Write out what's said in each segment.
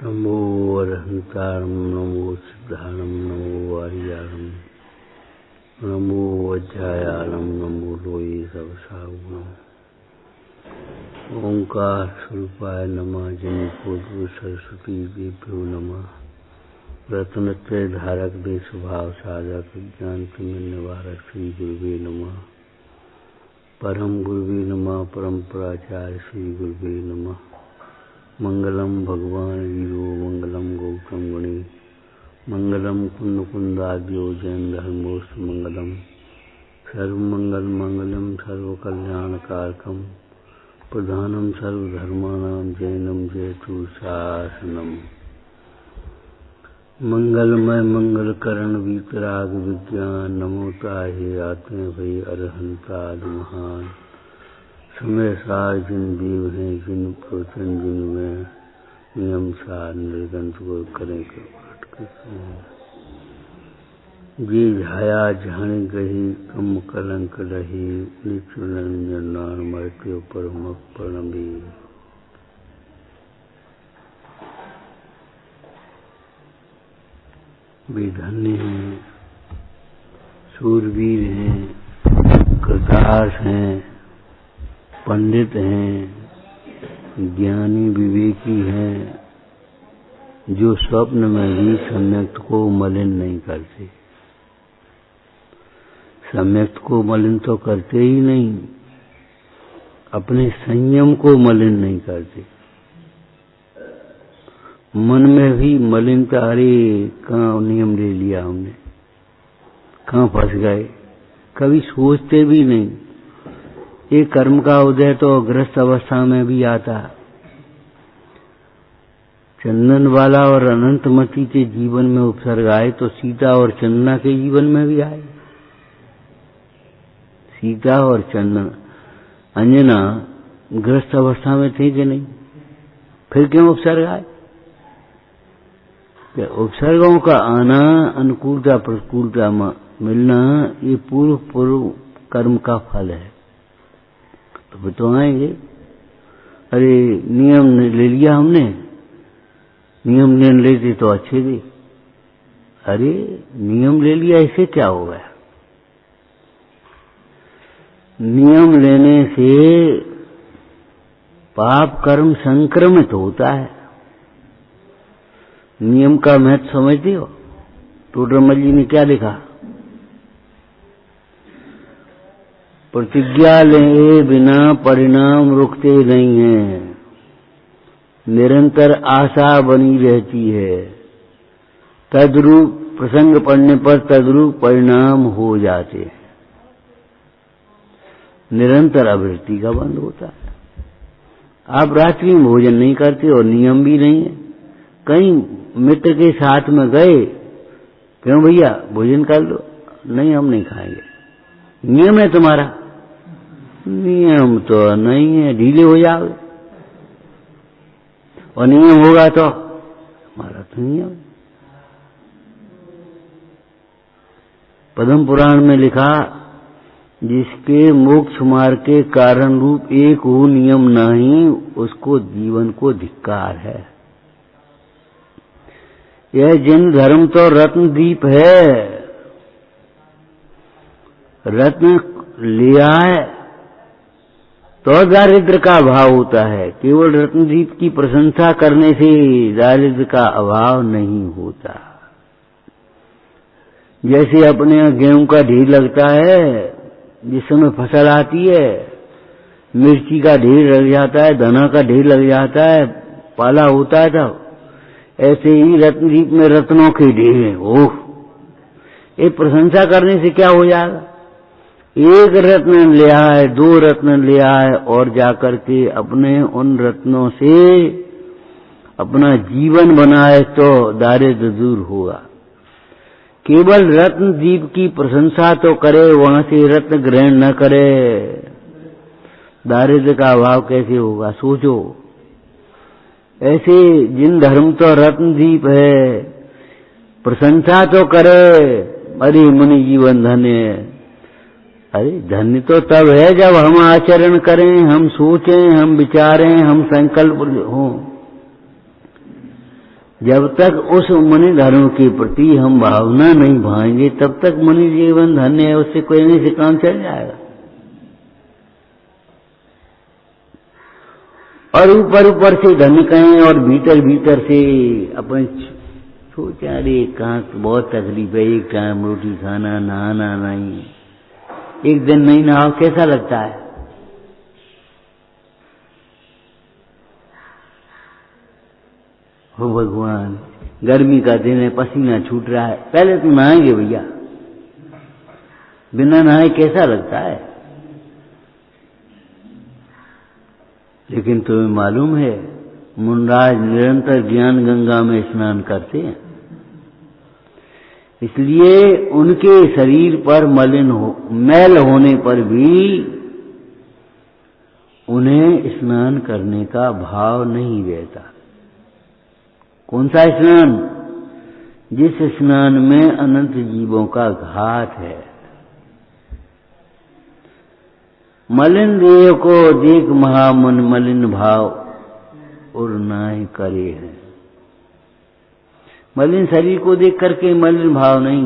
नमो अरहंतारं नमो सिद्धारं नमो आर्यारं नमो अध्यायारं नमो लोये सबसागुणम्। ओंकार स्वरूपाय नमः। जिनको सरस्वती देव्यो नमः। रत्नत्रय धारक दे स्वभाव साधक ज्ञान तिमिर निवारक श्री गुरुवे नमः। परम गुरुवे नमः। परम्पराचार्य श्री गुरुवे नमः। मंगलम भगवान वीरो मंगलम गौतम गुणी मंगलम कुंद कुंदाद्यो जैन धर्मोस्त मंगलम सर्वमंगल मंगलम सर्व कल्याण कारकम प्रधानम सर्वधर्मानां जैनम जयतु शासनम। मंगलमय मंगल करण वीतराग विज्ञान नमो ताहे आते भई अरहंताद महान। समय सार जिन देव हैं जिन प्रवचन जिनमें नियम सार निर्गंत को करें जी झाया झाणी गही कम कलंक रही निचुलन मृत्यु परम प्रणमी। वे धन्य हैं, सूरवीर हैं, कृतार्थ हैं, पंडित हैं, ज्ञानी विवेकी हैं, जो स्वप्न में भी सम्यक्त को मलिन नहीं करते। सम्यक्त को मलिन तो करते ही नहीं, अपने संयम को मलिन नहीं करते। मन में भी मलिनता, अरे कहाँ नियम ले लिया हमने, कहाँ फंस गए, कभी सोचते भी नहीं। एक कर्म का उदय तो ग्रस्त अवस्था में भी आता। चंदन वाला और अनंतमती के जीवन में उपसर्ग आए तो सीता और चंदना के जीवन में भी आए। सीता और चंदन अंजना ग्रस्त अवस्था में थे कि नहीं, फिर क्यों उपसर्ग आए? उपसर्गों का आना, अनुकूलता प्रतिकूलता मिलना, ये पूर्व कर्म का फल है। तो आएंगे, अरे नियम ले लिया हमने, नियम नहीं लेते तो अच्छे थे। अरे नियम ले लिया, इससे क्या हो गया? नियम लेने से पाप कर्म संक्रमित होता है। नियम का महत्व समझते हो? टोडरमल जी ने क्या लिखा? प्रतिज्ञा ले बिना परिणाम रुकते नहीं है, निरंतर आशा बनी रहती है, तद्रूप प्रसंग पड़ने पर तद्रूप परिणाम हो जाते हैं। निरंतर आवृत्ति का बंद होता है। आप रात्रि में भोजन नहीं करते और नियम भी नहीं है। कहीं मित्र के साथ में गए, क्यों भैया भोजन कर लो? नहीं, हम नहीं खाएंगे। नियम है तुम्हारा? नियम तो नहीं है, ढीले हो जाओगे। और नियम होगा तो हमारा तो नियम। पद्म पुराण में लिखा, जिसके मोक्ष मार्ग के कारण रूप एक हो नियम नहीं, उसको जीवन को धिक्कार है। यह जिन धर्म तो रत्न दीप है, रत्न लिया है तो दारिद्र का अभाव होता है। केवल रत्नदीप की प्रशंसा करने से दारिद्र का अभाव नहीं होता। जैसे अपने गेहूं का ढेर लगता है, जिस समय फसल आती है, मिर्ची का ढेर लग जाता है, धना का ढेर लग जाता है, पाला होता है तब। ऐसे ही रत्नदीप में रत्नों के ढेर हैं। ओह, ये प्रशंसा करने से क्या हो जाएगा? एक रत्न ले आए, दो रत्न ले आए और जाकर के अपने उन रत्नों से अपना जीवन बनाए तो दारिद्र दूर होगा। केवल रत्न दीप की प्रशंसा तो करे, वहां से रत्न ग्रहण न करे, दारिद्र का अभाव कैसे होगा? सोचो। ऐसे जिन धर्म तो रत्न दीप है, प्रशंसा तो करे, अरे मुनि जीवन धन्य है। अरे धन्य तो तब है जब हम आचरण करें, हम सोचें, हम विचारें, हम संकल्प हों। जब तक उस मुनि धर्म के प्रति हम भावना नहीं भाएंगे तब तक मुनि जीवन धन्य है, उससे कोई नहीं से काम चल जाएगा। और ऊपर ऊपर से धन कहें और भीतर भीतर से अपने सोचा अरे कहाँ बहुत तकलीफ है, एक टाइम रोटी खाना, नहाना नहीं, एक दिन नहीं नहाओ कैसा लगता है। हो भगवान, गर्मी का दिन है, पसीना छूट रहा है, पहले तो नहाएंगे भैया, बिना नहाए कैसा लगता है। लेकिन तुम्हें मालूम है मुनराज निरंतर ज्ञान गंगा में स्नान करते हैं, इसलिए उनके शरीर पर मैल होने पर भी उन्हें स्नान करने का भाव नहीं रहता। कौन सा स्नान? जिस स्नान में अनंत जीवों का घात है। मलिन देह को देख महामन मलिन भाव और नाय करे हैं। मलिन शरीर को देख करके मलिन भाव नहीं,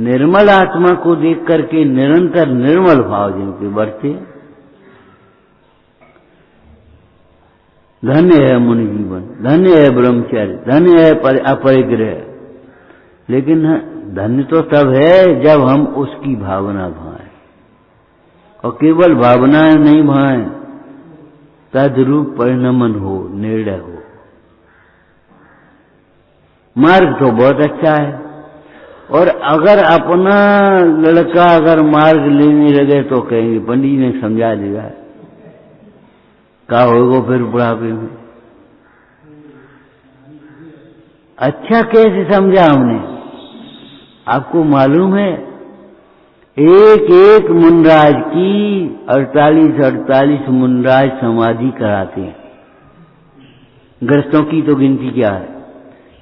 निर्मल आत्मा को देख करके निरंतर निर्मल भाव जिनके बढ़ते। धन्य है मुनि जीवन, धन्य है ब्रह्मचर्य, धन्य है अपरिग्रह। लेकिन धन्य तो तब है जब हम उसकी भावना भाएं, और केवल भावना नहीं भाएं, तद्रूप परिणमन हो, निर्णय हो। मार्ग तो बहुत अच्छा है, और अगर अपना लड़का अगर मार्ग लेने लगे तो कहेंगे पंडित ने समझा दिया, क्या होगा फिर बुढ़ापे में। अच्छा कैसे समझा हमने? आपको मालूम है एक एक मुनराज की 48 मुनराज समाधि कराते हैं। ग्रस्तों की तो गिनती क्या है।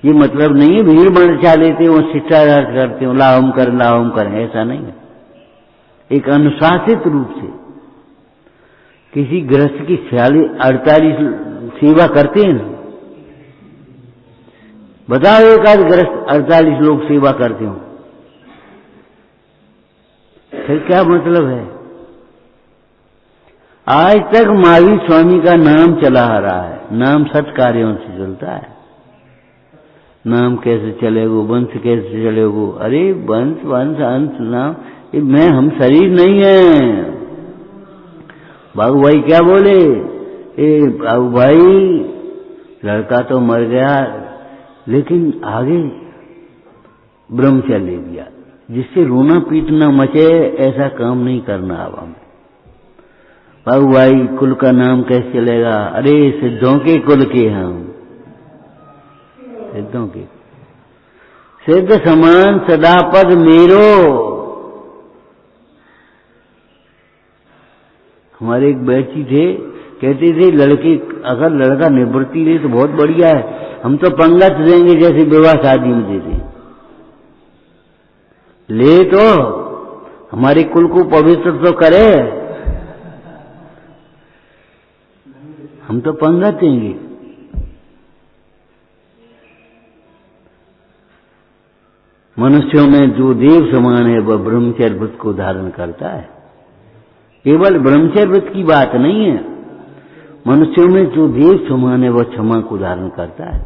ये मतलब नहीं है भीड़ मचा लेते हो, शिष्टाचार करते हो, लाओम करें, ऐसा नहीं है। एक अनुशासित रूप से किसी गृहस्थ की 48 सेवा करते हैं। बताओ एक आध गृहस्थ 48 लोग सेवा करते हो, फिर क्या मतलब है? आज तक महावीर स्वामी का नाम चला आ रहा है। नाम सत कार्यों से चलता है। नाम कैसे चलेगो, वंश कैसे चलेगो? अरे वंश अंश नाम, मैं हम शरीर नहीं है। बाबू भाई क्या बोले? बाबू भाई लड़का तो मर गया, लेकिन आगे ब्रह्मचर्य ले दिया, जिससे रोना पीटना मचे ऐसा काम नहीं करना। अब हमें बाबू भाई कुल का नाम कैसे चलेगा? अरे सिद्धों के कुल के हम, सिद्धों के सिद्ध समान सदा पद मेरो। हमारे एक बैठी थे, कहते थे लड़के अगर लड़का निवृत्ति ले तो बहुत बढ़िया है, हम तो पंगत देंगे जैसे विवाह शादी में देते। ले तो हमारे कुल को पवित्र तो करे, हम तो पंगत देंगे। मनुष्यों में जो देव समान है वह ब्रह्मचर्य व्रत को धारण करता है। केवल ब्रह्मचर्य व्रत की बात नहीं है, मनुष्यों में जो देव समान है वह क्षमा को धारण करता है।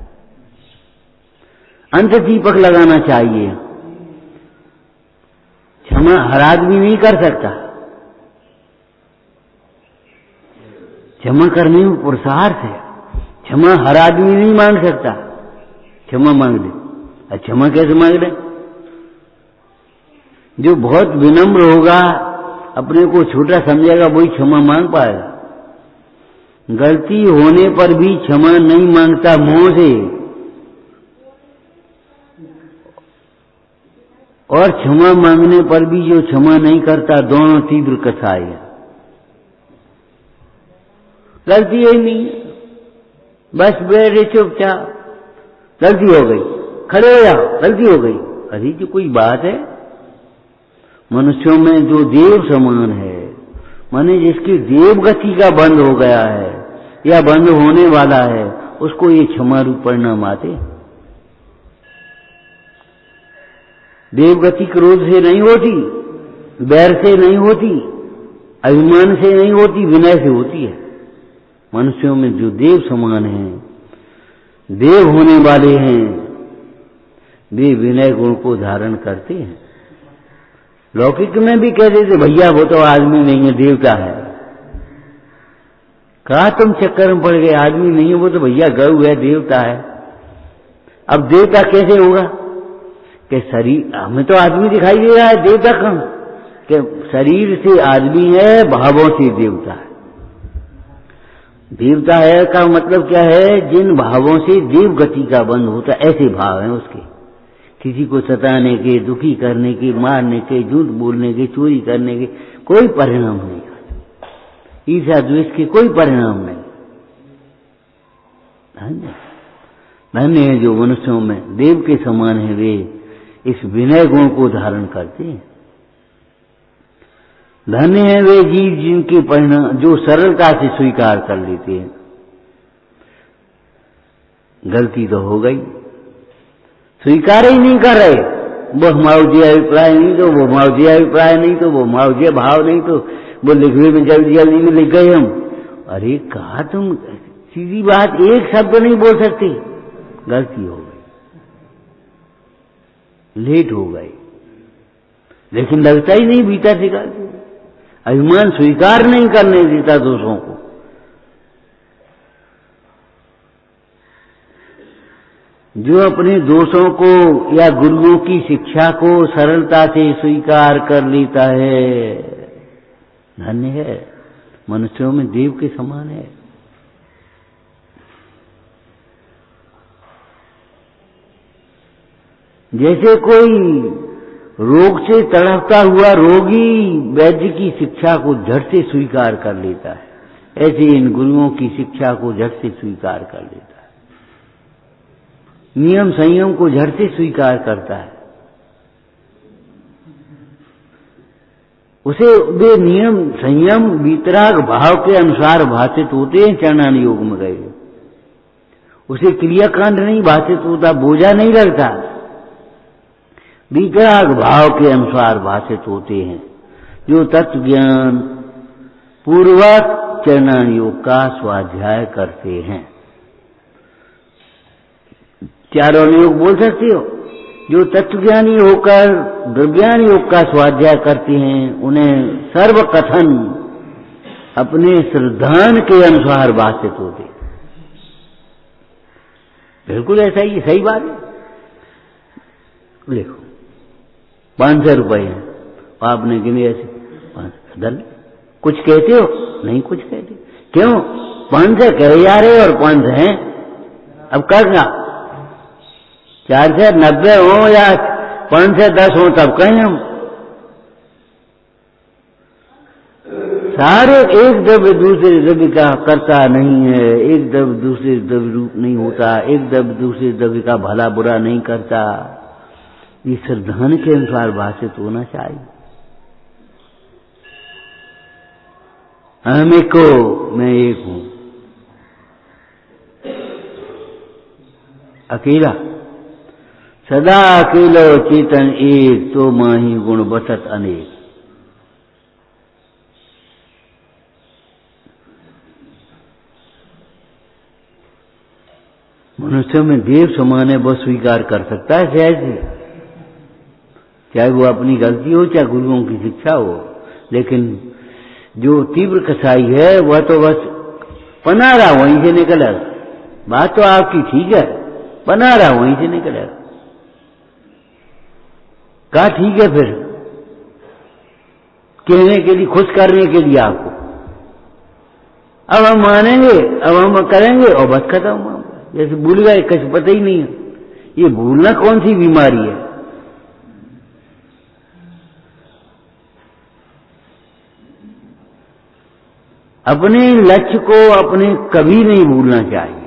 अंत दीपक लगाना चाहिए। क्षमा हर आदमी नहीं कर सकता। क्षमा करने में पुरुषार्थ है। क्षमा हर आदमी नहीं मांग सकता। क्षमा मांग दे, क्षमा कैसे मांग दे? जो बहुत विनम्र होगा, अपने को छोटा समझेगा, वही क्षमा मांग पाएगा। गलती होने पर भी क्षमा नहीं मांगता मोह से, और क्षमा मांगने पर भी जो क्षमा नहीं करता, दोनों तीव्र कसाई है। गलती ही नहीं है, बस बैठे चुपचाप, गलती हो गई, खड़े हो जाओ, गलती हो गई। अरे जो कोई बात है? मनुष्यों में जो देव समान है, माने जिसकी देव गति का बंद हो गया है या बंद होने वाला है, उसको ये क्षमा रूप परिणाम आते। देवगति क्रोध से नहीं होती, बैर से नहीं होती, अभिमान से नहीं होती, विनय से होती है। मनुष्यों में जो देव समान हैं, देव होने वाले हैं, वे विनय गुण को धारण करते हैं। लौकिक में भी कह देते भैया वो तो आदमी नहीं है, देवता है। कहा तुम चक्कर में पड़ गए, आदमी नहीं है वो तो भैया गौ है, देवता है। अब देवता कैसे होगा कि शरीर हमें तो आदमी दिखाई दे रहा है, देवता कहां? कि शरीर से आदमी है, भावों से देवता है। देवता है का मतलब क्या है? जिन भावों से देव गति का बंध होता है, ऐसे भाव हैं उसके। किसी को सताने के, दुखी करने के, मारने के, झूठ बोलने के, चोरी करने के कोई परिणाम नहीं आता, ईर्ष्या द्वेष के कोई परिणाम नहीं। धन्य है जो मनुष्यों में देव के समान है, वे इस विनय गुण को धारण करते हैं। धन्य है वे जीव जिनके परिणाम जो सरलता से स्वीकार कर लेते हैं। गलती तो हो गई, स्वीकार ही नहीं कर रहे। वो माओजी अभिप्राय नहीं तो वो माओजी अभिप्राय नहीं तो वो माओजी भाव नहीं तो वो लिखवे में जल्दी जल्दी में लिख गए हम। अरे कहा तुम सीधी बात एक शब्द नहीं बोल सकते, गलती हो गई, लेट हो गई, लेकिन लगता ही नहीं भीतर से गलती। अभिमान स्वीकार नहीं करने देता दोषों को। जो अपने दोषों को या गुरुओं की शिक्षा को सरलता से स्वीकार कर लेता है, धन्य है, मनुष्यों में देव के समान है। जैसे कोई रोग से तड़पता हुआ रोगी वैद्य की शिक्षा को झट से स्वीकार कर लेता है, ऐसे इन गुरुओं की शिक्षा को झट से स्वीकार कर लेता है, नियम संयम को झट से स्वीकार करता है। उसे वे नियम संयम वितराग भाव के अनुसार भाषित होते हैं। चरणान योग में गए उसे क्रियाकांड नहीं भाषित होता, बोझा नहीं लगता, वितराग भाव के अनुसार भाषित होते हैं। जो तत्व ज्ञान पूर्वक चरणान योग का स्वाध्याय करते हैं। चारों योग बोल सकते हो। जो तत्वज्ञानी होकर द्रव्यान योग का स्वाध्याय करते हैं, उन्हें सर्व कथन अपने श्रद्धान के अनुसार भाषित होते। बिल्कुल ऐसा ही सही बात है। देखो 500 रुपए है, आपने गिने ऐसे 500 कुछ कहते हो? नहीं कुछ कहते। क्यों? 500 कहे जा रहे और 500 हैं। अब करना 490 हो या 510 हो तब कहें हम। सारे एक द्रव्य दूसरे द्रव्य का करता नहीं है, एक द्रव्य दूसरे द्रव्य रूप नहीं होता, एक द्रव्य दूसरे द्रव्य का भला बुरा नहीं करता। ये श्रद्धान के अनुसार भाषित होना चाहिए। हम एक को, मैं एक हूं, अकेला सदा अकेलो चेतन एक, तो माही गुण बसत अनेक। मनुष्य में देव समान है, वह स्वीकार कर सकता है सहज ही, चाहे वो अपनी गलती हो चाहे गुरुओं की शिक्षा हो। लेकिन जो तीव्र कसाई है वह तो बस बना रहा वहीं से निकलेगा। बात तो आपकी ठीक है, बना रहा वहीं से निकलेगा। कहा ठीक है फिर कहने के लिए, खुश करने के लिए आपको, अब हम मानेंगे, अब हम करेंगे और बस खत्म। जैसे भूल गए, कुछ पता ही नहीं है। ये भूलना कौन सी बीमारी है? अपने लक्ष्य को अपने कभी नहीं भूलना चाहिए।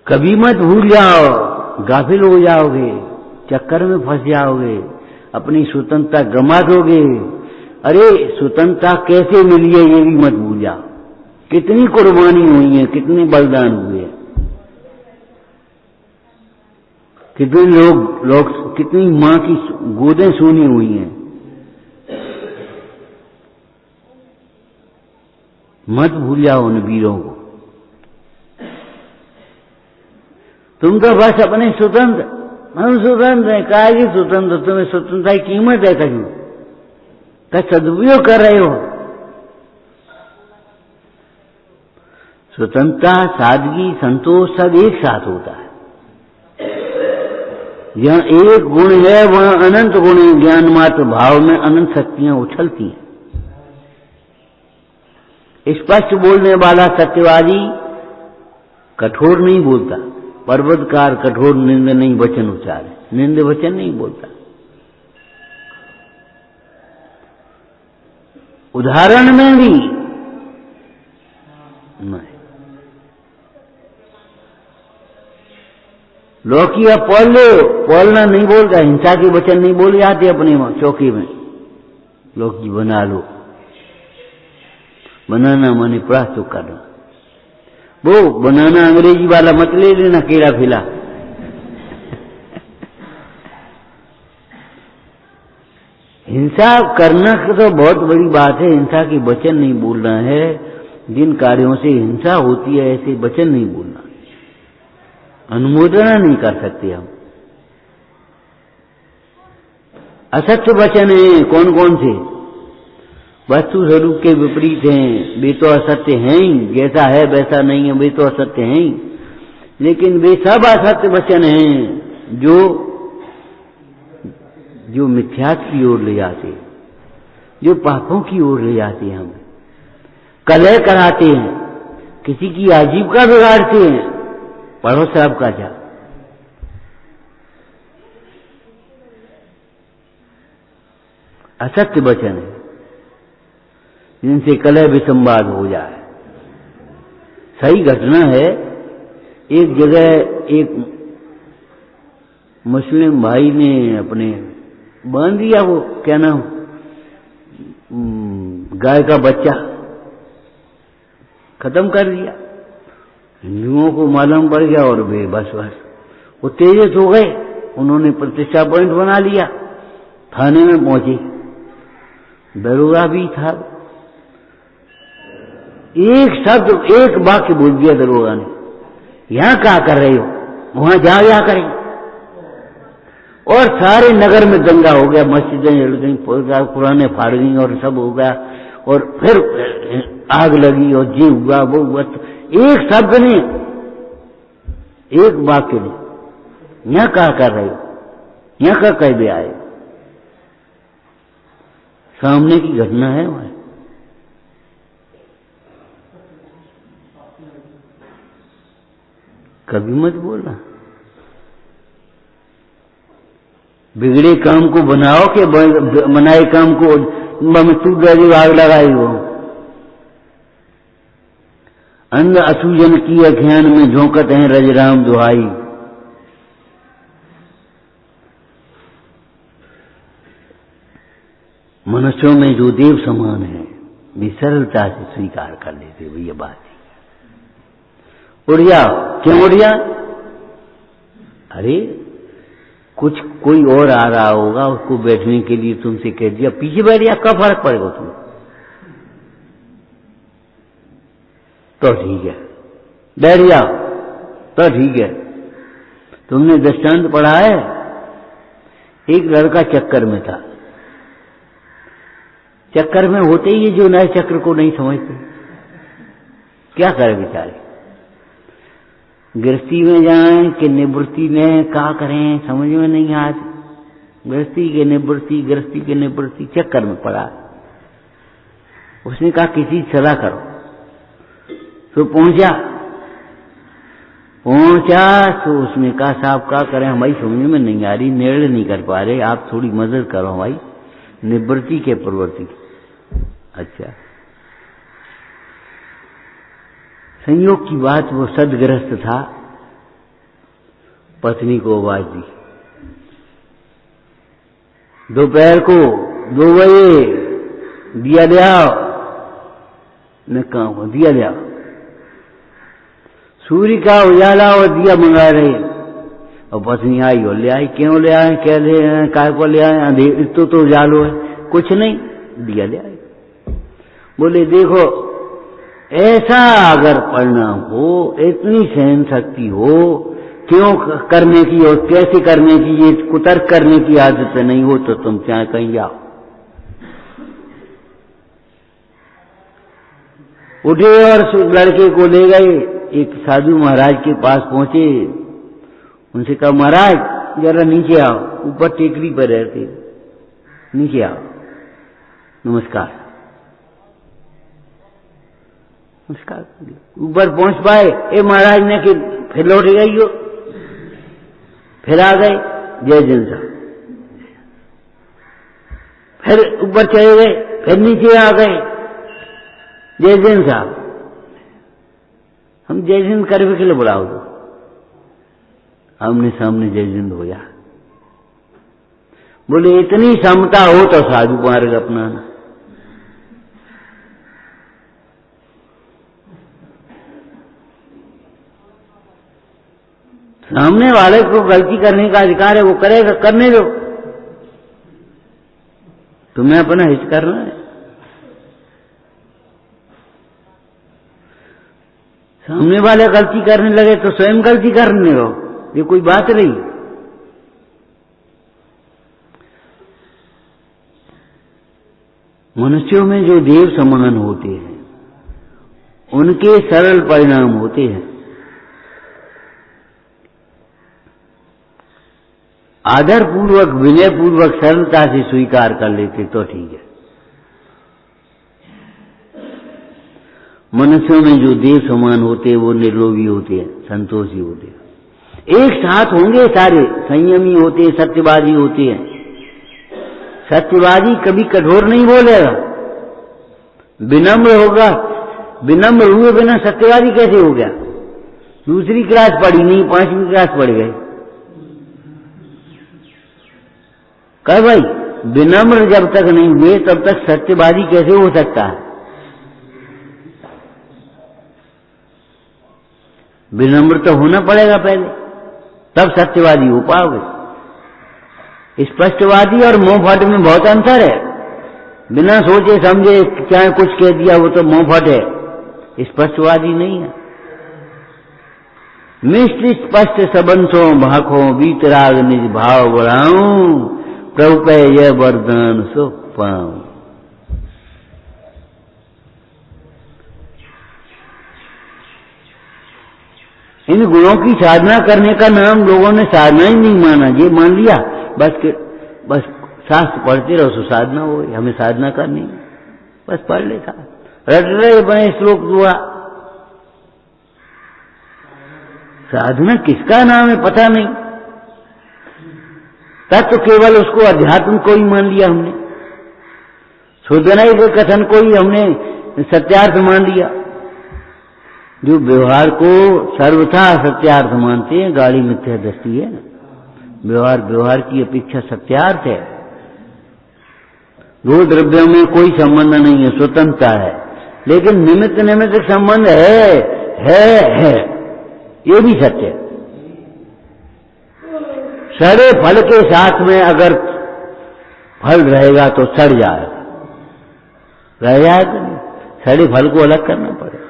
कभी मत भूल जाओ, गाफिल हो जाओगे, चक्कर में फंस जाओगे, अपनी स्वतंत्रता गंवा दोगे। अरे स्वतंत्रता कैसे मिली है ये भी मत भूल जाओ, कितनी कुर्बानी हुई है, कितने बलिदान हुए, कितने लोग कितनी मां की गोदें सूनी हुई हैं। मत भूल जाओ उन वीरों को। तुम तो बस अपने स्वतंत्र, हम स्वतंत्र हैं, काहे स्वतंत्र, तुम्हें स्वतंत्रता की कीमत है कहीं का सदुपयोग कर रहे हो। स्वतंत्रता, सादगी, संतोष सब एक साथ होता है। जहां एक गुण है वहां अनंत गुण है। ज्ञान मात्र भाव में अनंत शक्तियां उछलती हैं। स्पष्ट बोलने वाला सत्यवादी कठोर नहीं बोलता। पर्वतकार कठोर निंद नहीं वचन उच्चारे, निंद वचन नहीं बोलता। उदाहरण में भी नहीं। लौकी अब पौल लो, पौलना नहीं बोलता, हिंसा के वचन नहीं बोले जाते अपने चौकी में। लौकी बना लो, बनाना माने प्रास्तुत करना। वो बनाना अंग्रेजी वाला मत ले लेना, केला फिला। हिंसा करना तो बहुत बड़ी बात है, हिंसा के वचन नहीं बोलना है। जिन कार्यों से हिंसा होती है ऐसे वचन नहीं बोलना, अनुमोदना नहीं कर सकते हम। असत्य वचन है कौन कौन से? वस्तु स्वरूप के विपरीत हैं, वे तो असत्य हैं ही, जैसा है वैसा नहीं है, वे तो असत्य हैं ही। लेकिन वे सब असत्य वचन हैं जो मिथ्यात्व की ओर ले जाते हैं, जो पापों की ओर ले जाते हैं, हमें कलह कराते हैं, किसी की आजीविका बिगाड़ते हैं। पढ़ो साहब का जा, असत्य वचन है जिनसे कलह विसंवाद हो जाए। सही घटना है, एक जगह एक मुस्लिम भाई ने अपने बांध दिया, वो क्या नाम, गाय का बच्चा खत्म कर दिया। हिंदुओं को मालूम पड़ गया और वे बस वो तेजित हो गए। उन्होंने प्रतिष्ठा पॉइंट बना लिया, थाने में पहुंचे। दरोगा भी था। एक शब्द, एक वाक्य बोल दिया दरोगा ने, यहां क्या कर रहे हो, वहां जाओ या करें। और सारे नगर में दंगा हो गया, मस्जिदें जल गई, कुरानें फाड़ गई और सब हो गया। और फिर आग लगी और जी हुआ वो हुआ। एक शब्द ने, एक वाक्य ने, यहां क्या कर रहे हो, यहां क्या कह दे आए। सामने की घटना है वहां। कभी मत बोलना। बिगड़े काम को बनाओ कि बनाए काम को ममसूद आग लगाई हो। अंध असूजन की अज्ञान में झोंकत हैं रजराम दुहाई। मनुष्यों में जो देव समान है वे सरलता से स्वीकार कर लेते। भैया बात उड़ जाओ, क्यों उड़ जा? अरे कुछ कोई और आ रहा होगा, उसको बैठने के लिए तुमसे कह दिया पीछे बैठ जा, क्या फर्क पड़ेगा तुम्हें? तो ठीक है, बैठ जाओ तो ठीक है। तुमने दृष्टांत पढ़ा है, एक लड़का चक्कर में था। चक्कर में होते ही जो नए चक्र को नहीं समझते, क्या करे बेचारे? गृहस्थी में जाएं कि निवृत्ति में, क्या करें समझ में नहीं आती। गृहस्थी के निवृत्ति, गृहस्थी के निवृत्ति, चक्कर में पड़ा। उसने कहा किसी सलाह करो। तो पहुंचा तो उसने कहा साहब क्या करें, हमारी समझ में नहीं आ रही, निर्णय नहीं कर पा रहे, आप थोड़ी मदद करो भाई, निवृत्ति के प्रवृत्ति। अच्छा, संयोग की बात वो सदगृहस्थ था। पत्नी को आवाज दी, दोपहर को 2 बजे दिया ले आओ। मैं कहा दिया ले आओ। सूर्य का उजाला और दिया मंगा रहे, और पत्नी आई और ले आई। क्यों ले आए, क्या ले आए, काय को ले आए, अंधेरे तो उजालो है, कुछ नहीं, दिया ले आए। बोले देखो ऐसा अगर परिणाम हो, इतनी सहन शक्ति हो, क्यों करने की और कैसे करने की, ये कुतर्क करने की आदत नहीं हो तो तुम चाहे कहीं जाओ। उठे और लड़के को ले गए, एक साधु महाराज के पास पहुंचे। उनसे कहा महाराज जरा नीचे आओ, ऊपर टेकरी पर रहते, नीचे आओ, नमस्कार। नमस्कार। ऊपर पहुंच पाए, ए महाराज ने कि फिर लौट गई हो, फिर आ गए, जय जन साहब। फिर ऊपर चले गए, फिर नीचे आ गए, जय जन साहब। हम जय जिंद करने के लिए बुलाओ दो, आमने सामने जय जिंद हो जा। बोले इतनी क्षमता हो तो साधु मार्ग अपनाना। सामने वाले को गलती करने का अधिकार है, वो करेगा, करने दो, तुम्हें अपना हित करना है। सामने वाले गलती करने लगे तो स्वयं गलती करने दो, ये कोई बात नहीं। मनुष्यों में जो देव समान होते हैं उनके सरल परिणाम होते हैं। आदर पूर्वक, विनय पूर्वक, सरलता से स्वीकार कर लेते तो ठीक है। मनुष्यों में जो देव समान होते हैं वो निर्लोभी होते हैं, संतोषी होते हैं। एक साथ होंगे सारे, संयमी होते हैं, सत्यवादी होते हैं। सत्यवादी कभी कठोर नहीं बोलेगा, विनम्र होगा। विनम्र हुए बिना सत्यवादी कैसे हो गया? दूसरी क्लास पढ़ी नहीं, 5वीं क्लास पढ़ गए। कह भाई विनम्र जब तक नहीं हुए तब तक सत्यवादी कैसे हो सकता है? विनम्र तो होना पड़ेगा पहले, तब सत्यवादी हो पाओगे। स्पष्टवादी और मोहफट में बहुत अंतर है। बिना सोचे समझे चाहे कुछ कह दिया वो तो मोहफट है, स्पष्टवादी नहीं है। मिष्ट स्पष्ट सबंसों भाखों बीतराग निज भाव बढ़ाऊं, प्रभु पे यह वरदान सो पाऊं। इन गुणों की साधना करने का नाम लोगों ने साधना ही नहीं माना, ये मान लिया बस शास्त्र पढ़ते रहो सो साधना हो गई, हमें साधना करनी है, बस पढ़ लेता रट रहे बने श्लोक दुआ। साधना किसका नाम है पता नहीं, तब तो केवल उसको अध्यात्म को ही मान लिया हमने, शुद्धनाई के कथन को ही हमने सत्यार्थ मान लिया। जो व्यवहार को सर्वथा सत्यार्थ मानते हैं, गाड़ी मिथ्या दृष्टि है। व्यवहार की अपेक्षा सत्यार्थ है। दो द्रव्यों में कोई संबंध नहीं है, स्वतंत्रता है, लेकिन निमित्त संबंध है, ये भी सत्य है। सड़े फल के साथ में अगर फल रहेगा तो सड़ जाएगा, रह जाएगा नहीं, सड़े फल को अलग करना पड़ेगा।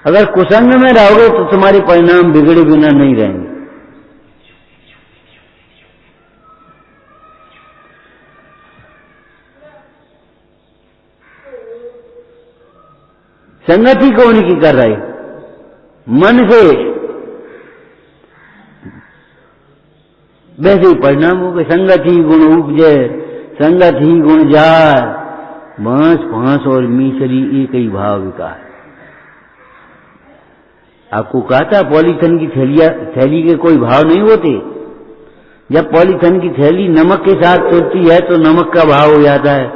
अगर कुसंग में रहोगे तो तुम्हारे परिणाम बिगड़े बिना नहीं रहेंगे। संगति कौन की कर रहे? मन से वैसे ही परिणाम हो गए। संगत ही गुण उपजे, संगत ही गुण जाय, बांस फांस और मीसरी एक ही भाव विकार। आपको कहा था पॉलीथिन की थैली के कोई भाव नहीं होते। जब पॉलीथिन की थैली नमक के साथ चुलती है तो नमक का भाव हो जाता है,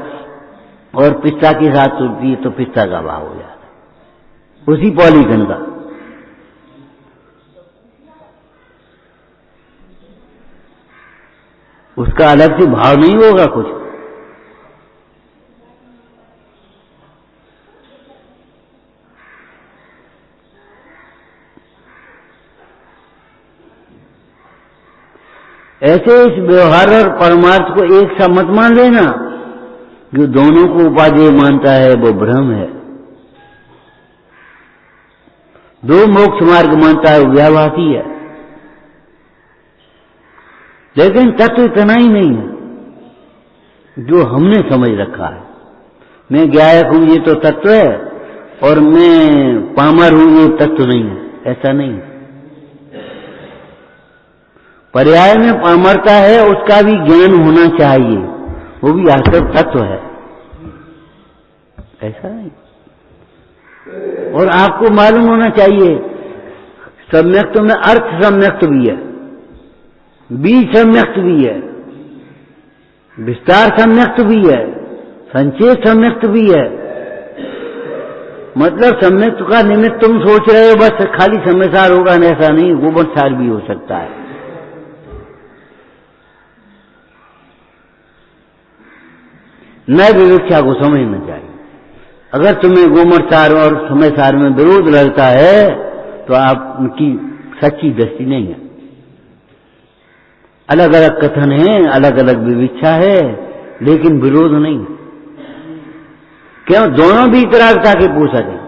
और पिस्ता के साथ चुलती है तो पिस्ता का भाव हो जाता है, उसी पॉलीथिन का। उसका अलग से भाव नहीं होगा कुछ। ऐसे इस व्यवहार और परमार्थ को एक सा मत मान लेना। जो दोनों को उपादेय मानता है वो भ्रम है। दो मोक्ष मार्ग मानता है वो व्याभासी है। लेकिन तत्व इतना ही नहीं है जो हमने समझ रखा है। मैं ज्ञायक हूं ये तो तत्व है, और मैं पामर हूं ये तत्व नहीं है, ऐसा नहीं है। पर्याय में पामरता है, उसका भी ज्ञान होना चाहिए, वो भी वास्तव तत्व है, ऐसा नहीं। और आपको मालूम होना चाहिए सम्यक्त में अर्थ सम्यक्त भी है, बीज सम्यक्त भी है, विस्तार सम्यक्त भी है, संचेत सम्यक्त भी है। मतलब सम्यक्त का निमित्त तुम सोच रहे हो बस खाली सम्यसार होगा, ऐसा नहीं, गोबरसार भी हो सकता है। न विवक्षा को समझना चाहिए। अगर तुम्हें गोमरसार और समयसार में विरोध लगता है तो आप उनकी सच्ची दृष्टि नहीं है। अलग अलग कथन है, अलग अलग विवक्षा है, लेकिन विरोध नहीं। क्यों? दोनों भी इतरागता के पोषक हैं।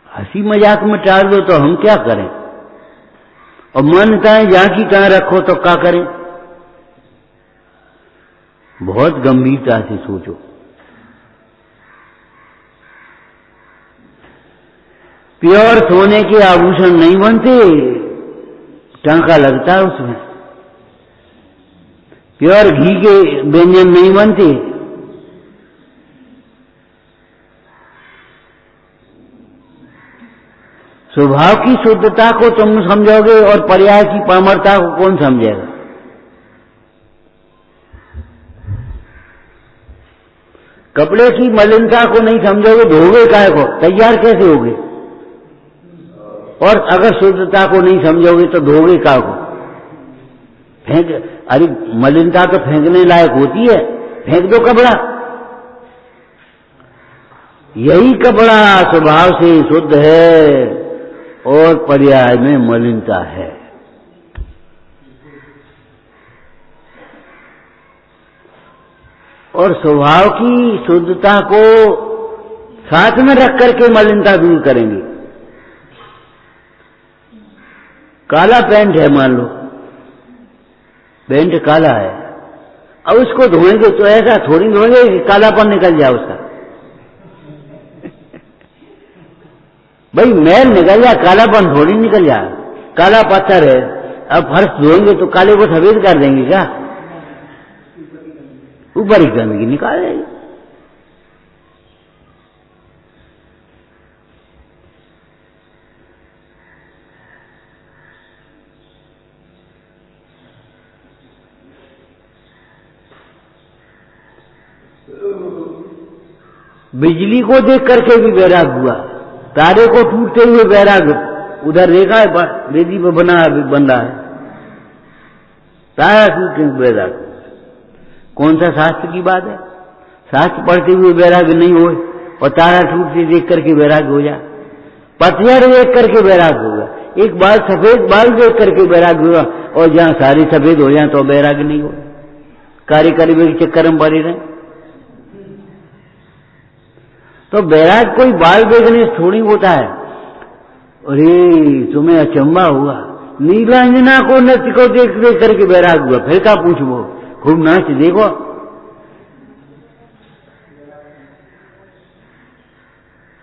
हंसी मजाक में टाल दो तो हम क्या करें, और मान्यताएं जहां की कहां रखो तो क्या करें। बहुत गंभीरता से सोचो। प्योर सोने के आभूषण नहीं बनते, टांका लगता है उसमें। प्योर घी के व्यंजन नहीं बनते। स्वभाव की शुद्धता को तुम समझोगे और पर्याय की पामरता को कौन समझेगा? कपड़े की मलिनता को नहीं समझोगे, धोगे काहे को? तैयार कैसे होगे? और अगर शुद्धता को नहीं समझोगे तो धोगे काहे को? फेंक, अरे मलिनता तो फेंकने लायक होती है, फेंक दो कपड़ा। यही कपड़ा स्वभाव से शुद्ध है और पर्याय में मलिनता है। और स्वभाव की शुद्धता को साथ में रख करके मलिनता दूर करेंगे। काला पैंट है, मान लो पैंट काला है, अब उसको धोएंगे तो ऐसा थोड़ी धोएंगे कि कालापन निकल जाए उसका। भाई मैल निकल जाए, कालापन थोड़ी निकल जाए। काला पत्थर है, अब फर्श धोएंगे तो काले को सफेद कर देंगे क्या? ऊपर ही गंदगी निकाल देंगे। बिजली को देख करके भी वैराग हुआ, तारे को टूटते हुए वैराग उधर रेखा वेदी पर बन रहा है, तारा टूटते हुए वैराग। कौन सा शास्त्र की बात है? शास्त्र पढ़ते हुए वैराग नहीं हो और तारा टूटते देख करके वैराग हो जाए। पतझड़ देख करके वैराग होगा, एक बाल सफेद बाल देख करके वैराग होगा, और जहां सारे सफेद हो जाए तो वैराग नहीं होगा। कार्य करने के चक्कर में पड़े रहे। तो वैराग कोई बाल देखने से थोड़ी होता है। अरे तुम्हें अचंबा हुआ, नीलांजना को नृत्य को देख देख करके वैराग हुआ, फिर क्या पूछो, खूब नाच देखो।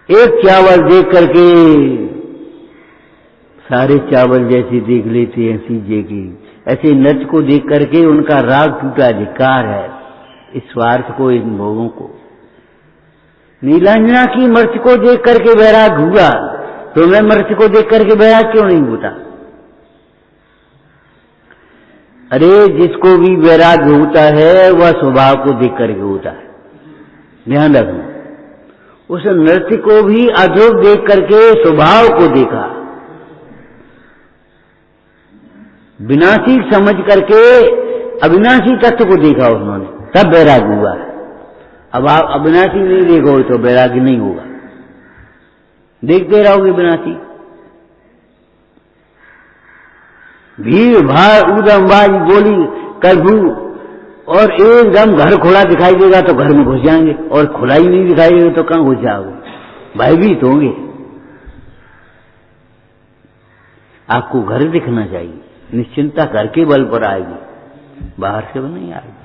एक चावल देख करके सारे चावल जैसे देख लेते हैं सीजे की, ऐसे नृत्य को देख करके उनका राग टूटा अधिकार है इस स्वार्थ को, इन भोगों को। नीलांजना की मृत्यु को देख करके वैराग हुआ, तो मैं मृत्यु को देख करके वैराग क्यों नहीं होता? अरे जिसको भी वैराग होता है वह स्वभाव को देख करके होता है, ध्यान रखना। उस नृत्य को भी अधोग देख करके स्वभाव को देखा, विनाशी समझ करके अविनाशी तत्व को देखा उन्होंने, तब वैराग हुआ है। अब आप अविनाशी नहीं देखोगे तो वैराग्य नहीं होगा। देखते रहोगे विनाशी। भीड़ भाड़ ऊधमबाजी गोली कर्फ्यू और एकदम घर खुला दिखाई देगा तो घर में घुस जाएंगे, और खुला ही नहीं दिखाई देगा तो कहां घुस जाओगे, भयभीत होंगे। आपको घर दिखना चाहिए, निश्चिंता घर के बल पर आएगी, बाहर से वो नहीं आएगी।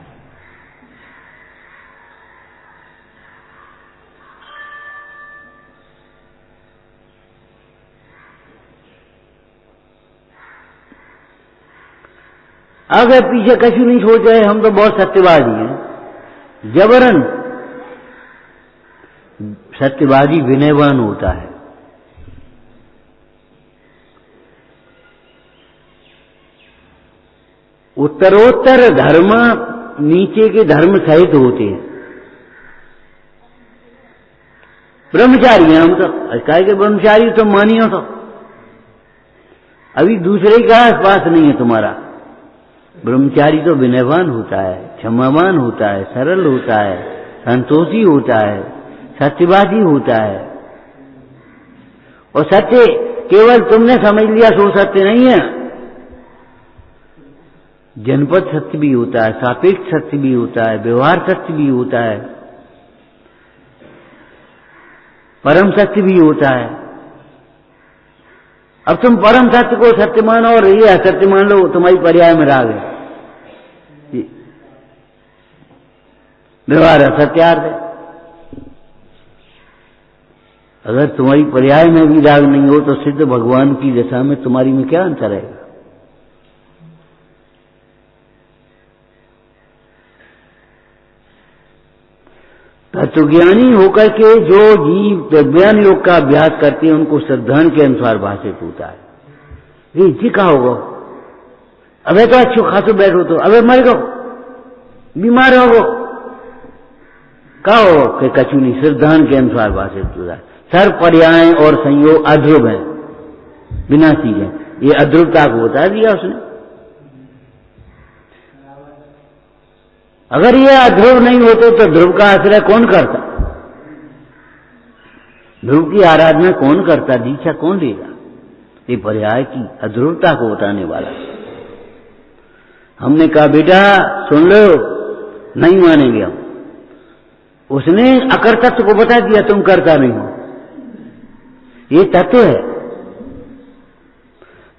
अगर पीछे कछु नहीं सोच रहे, हम तो बहुत सत्यवादी हैं, जबरन। सत्यवादी विनयवान होता है, उत्तरोत्तर धर्म नीचे के धर्म सहित होते हैं। ब्रह्मचारी हैं हम तो, काय के ब्रह्मचारी तो मानियो तो अभी दूसरे का आसपास नहीं है तुम्हारा। ब्रह्मचारी तो विनयवान होता है, क्षमावान होता है, सरल होता है, संतोषी होता है, सत्यवादी होता है। और सत्य केवल तुमने समझ लिया सो सत्य नहीं है, जनपद सत्य भी होता है, सापेक्ष सत्य भी होता है, व्यवहार सत्य भी होता है, परम सत्य भी होता है। अब तुम परम सत्य को सत्य मानो और ये असत्य मान लो, तुम्हारी पर्याय में राग है, व्यवहार असत्यार्थ है। अगर तुम्हारी पर्याय में भी राग नहीं हो तो सिद्ध भगवान की दशा में तुम्हारी में क्या अंतर है? तत्वज्ञानी होकर के जो जीव प्रज्ञान योग का अभ्यास करते हैं उनको श्रद्धान के अनुसार भाषित होता है। जी का होगा, अबे तो अच्छो खासो बैठो तो अबे मर गो, बीमार हो गो, कहो कि कछु नहीं, श्रद्धान के अनुसार भाषित होता है। सर पर्याय और संयोग अध्रुव है, विनाशी है, ये अध्रुवता को बता दिया उसने। अगर ये अध्रुव नहीं होते तो ध्रुव का आश्रय कौन करता, ध्रुव की आराधना कौन करता, दीक्षा कौन लेगा? ये पर्याय की अध्रुवता को बताने वाला। हमने कहा बेटा सुन लो, नहीं मानेंगे हम। उसने अकर्तत्व को बता दिया, तुम करता नहीं हो। ये तत्व है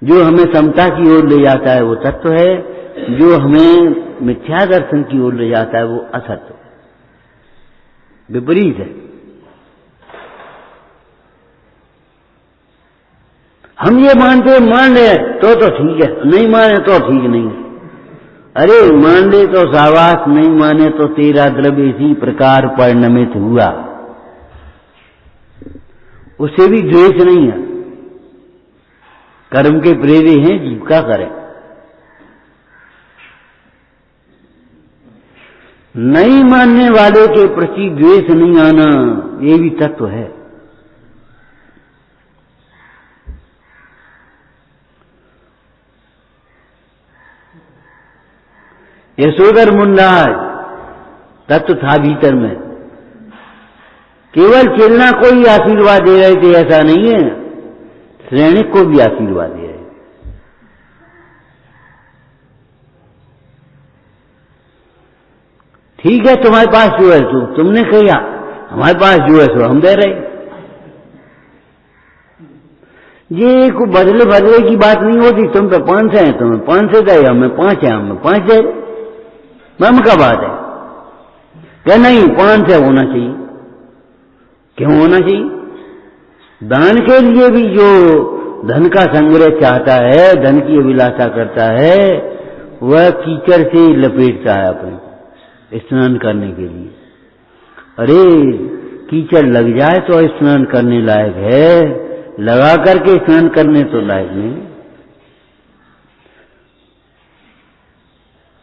जो हमें समता की ओर ले जाता है, वो तत्व है। जो हमें मिथ्या दर्शन की ओर ले जाता है वो असत्य, विपरीत है। हम ये मानते मान ले तो ठीक है, नहीं माने तो ठीक नहीं। अरे मान ले तो शाबाश, नहीं माने तो तेरा द्रव्य इसी प्रकार परिणमित हुआ, उससे भी द्वेष नहीं है। कर्म के प्रेरे हैं, जीव का करें। नहीं मानने वाले के प्रति द्वेष नहीं आना, ये भी तत्व है। यशोधर मुंडाज तत्व था भीतर में, केवल चेलना को ही आशीर्वाद दे रहे थे ऐसा नहीं है, श्रेणिक को भी आशीर्वाद दे रहे। ठीक है तुम्हारे पास जो है सो तुमने कहा, हमारे पास जो है सो हम दे रहे। ये कोई बदले बदले की बात नहीं होती। तुम पे 500 है, तुम्हें 500 दे, हमें 5 है, हमें 5 दे। मम का बात है क्या? नहीं, 500 होना चाहिए। क्यों होना चाहिए? दान के लिए भी जो धन का संग्रह चाहता है, धन की अभिलाषा करता है, वह कीचड़ से लपेटता है अपने स्नान करने के लिए। अरे कीचड़ लग जाए तो स्नान करने लायक है, लगा करके स्नान करने तो लायक नहीं।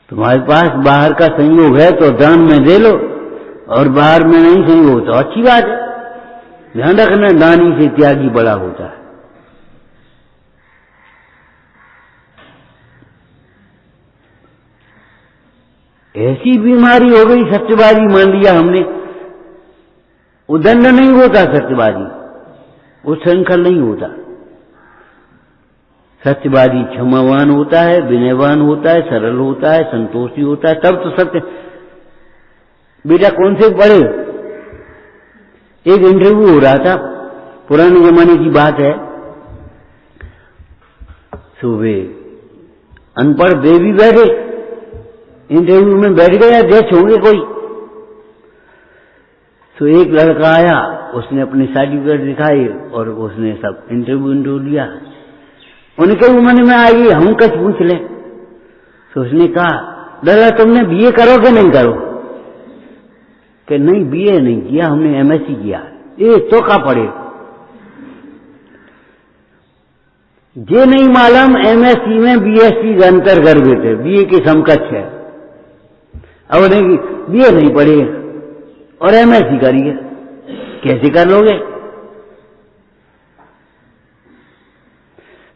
तुम्हारे पास बाहर का संयोग है तो दान में दे लो, और बाहर में नहीं संयोग तो अच्छी बात है। ध्यान रखना, दानी से त्यागी बड़ा होता है। ऐसी बीमारी हो गई, सत्यवादी मान लिया हमने, उदंड नहीं होता सत्यवादी, उच्छृंखल नहीं होता। सत्यवादी क्षमावान होता है, विनयवान होता है, सरल होता है, संतोषी होता है, तब तो सत्य। बेटा कौन से पढ़े? एक इंटरव्यू हो रहा था, पुराने जमाने की बात है। सुबह अनपढ़ बेबी बैठे, इंटरव्यू में बैठ गया, अध्यक्ष होंगे कोई। तो एक लड़का आया, उसने अपनी सर्टिफिकेट दिखाई और उसने सब इंटरव्यू लिया। उन्हें कही उम्र में आएगी, हम कुछ पूछ ले। तो उसने कहा, दादा तुमने बीए करो कि नहीं करो? कि नहीं बीए नहीं किया, हमने एमएससी किया। ये तो का पढ़े? ये नहीं मालूम एमएससी में बीएससी का अंतर कर देते, बीए के समकक्ष है। अब नहीं बीए नहीं पढ़े और एमएससी करिए, कैसे कर लोगे?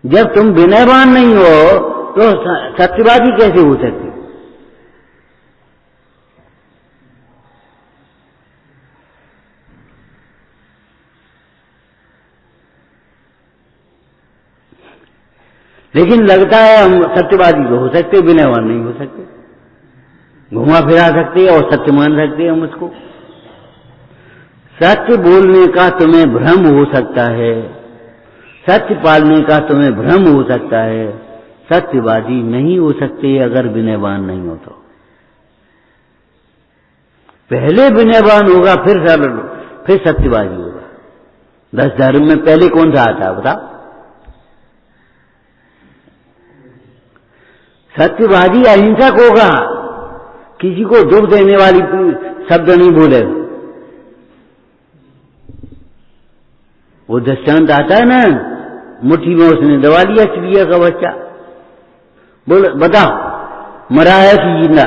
जब तुम विनयवान नहीं हो तो सत्यवादी कैसे हो सकते? लेकिन लगता है हम सत्यवादी तो हो सकते, विनयवान नहीं हो सकते। घुमा फिरा सकते और सत्य मान सकते हैं हम उसको। सत्य बोलने का तुम्हें भ्रम हो सकता है, सत्य पालने का तुम्हें भ्रम हो सकता है। सत्यवादी नहीं हो सकते अगर विनयवान नहीं हो तो। पहले विनयवान होगा, फिर सरल, फिर सत्यवादी होगा। 10 धर्म में पहले कौन सा आता है बताओ? सत्यवादी अहिंसक होगा, किसी को दुख देने वाली शब्द नहीं बोलेगा। वो दृष्टांत आता है ना, मुट्ठी में उसने दबा लिया चिड़िया का बच्चा। बोल बताओ मरा है कि जिंदा?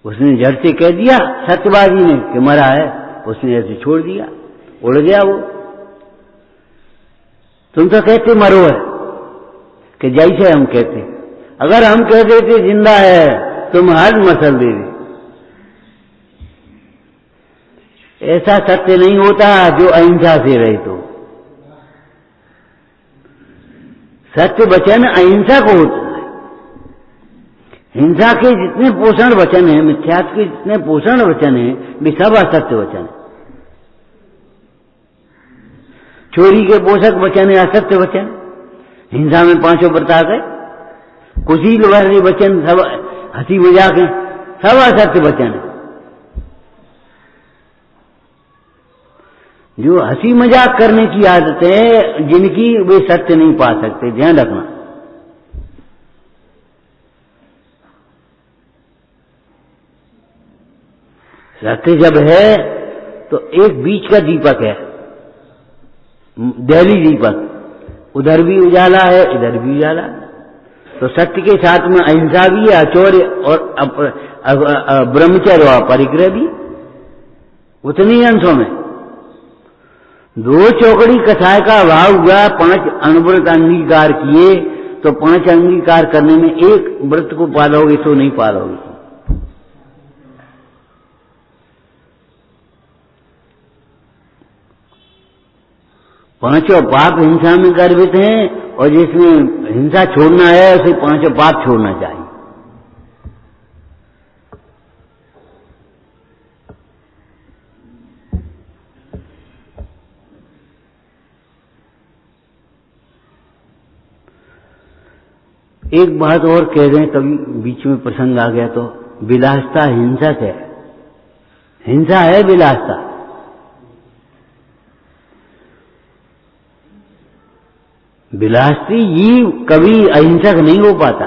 उसने झट से कह दिया सत्यवादी ने कि मरा है। उसने ऐसे छोड़ दिया, उड़ गया वो। तुम तो कहते मरो है, कि जैसे हम कहते। अगर हम कह देते जिंदा है, तुम हर मसल दे दे। ऐसा सत्य नहीं होता जो अहिंसा से रहे तो। सत्य वचन अहिंसा को होता है। हिंसा के जितने पोषण वचन हैं, मिथ्यात्व के जितने पोषण वचन हैं, वे सब असत्य वचन है। चोरी के पोषक वचन है असत्य वचन। हिंसा में 5 व्रत आ गए, कुशील वाले वचन सब हंसी मजाक है, सब असत्य वचन है। जो हंसी मजाक करने की आदत है जिनकी, वे सत्य नहीं पा सकते, ध्यान रखना। सत्य जब है तो एक बीच का दीपक है, दिल्ली दीपक, उधर भी उजाला है, इधर भी उजाला। तो सत्य के साथ में अहिंसा भी है, अचौर्य और ब्रह्मचर्य और परिग्रह भी, उतनी अंशों में। 2 चौकड़ी कथाएं का अभाव हुआ, 5 अणुव्रत अंगीकार किए, तो 5 अंगीकार करने में एक व्रत को पालोगे तो नहीं पालोगे। पांचों पाप हिंसा में गर्भित हैं, और जिसमें हिंसा छोड़ना है उसे 5 पाप छोड़ना चाहिए। एक बात और कह दें, कभी बीच में प्रसंग आ गया तो, विलासता हिंसक है। हिंसा है विलासता। विलासी जीव कभी अहिंसक नहीं हो पाता,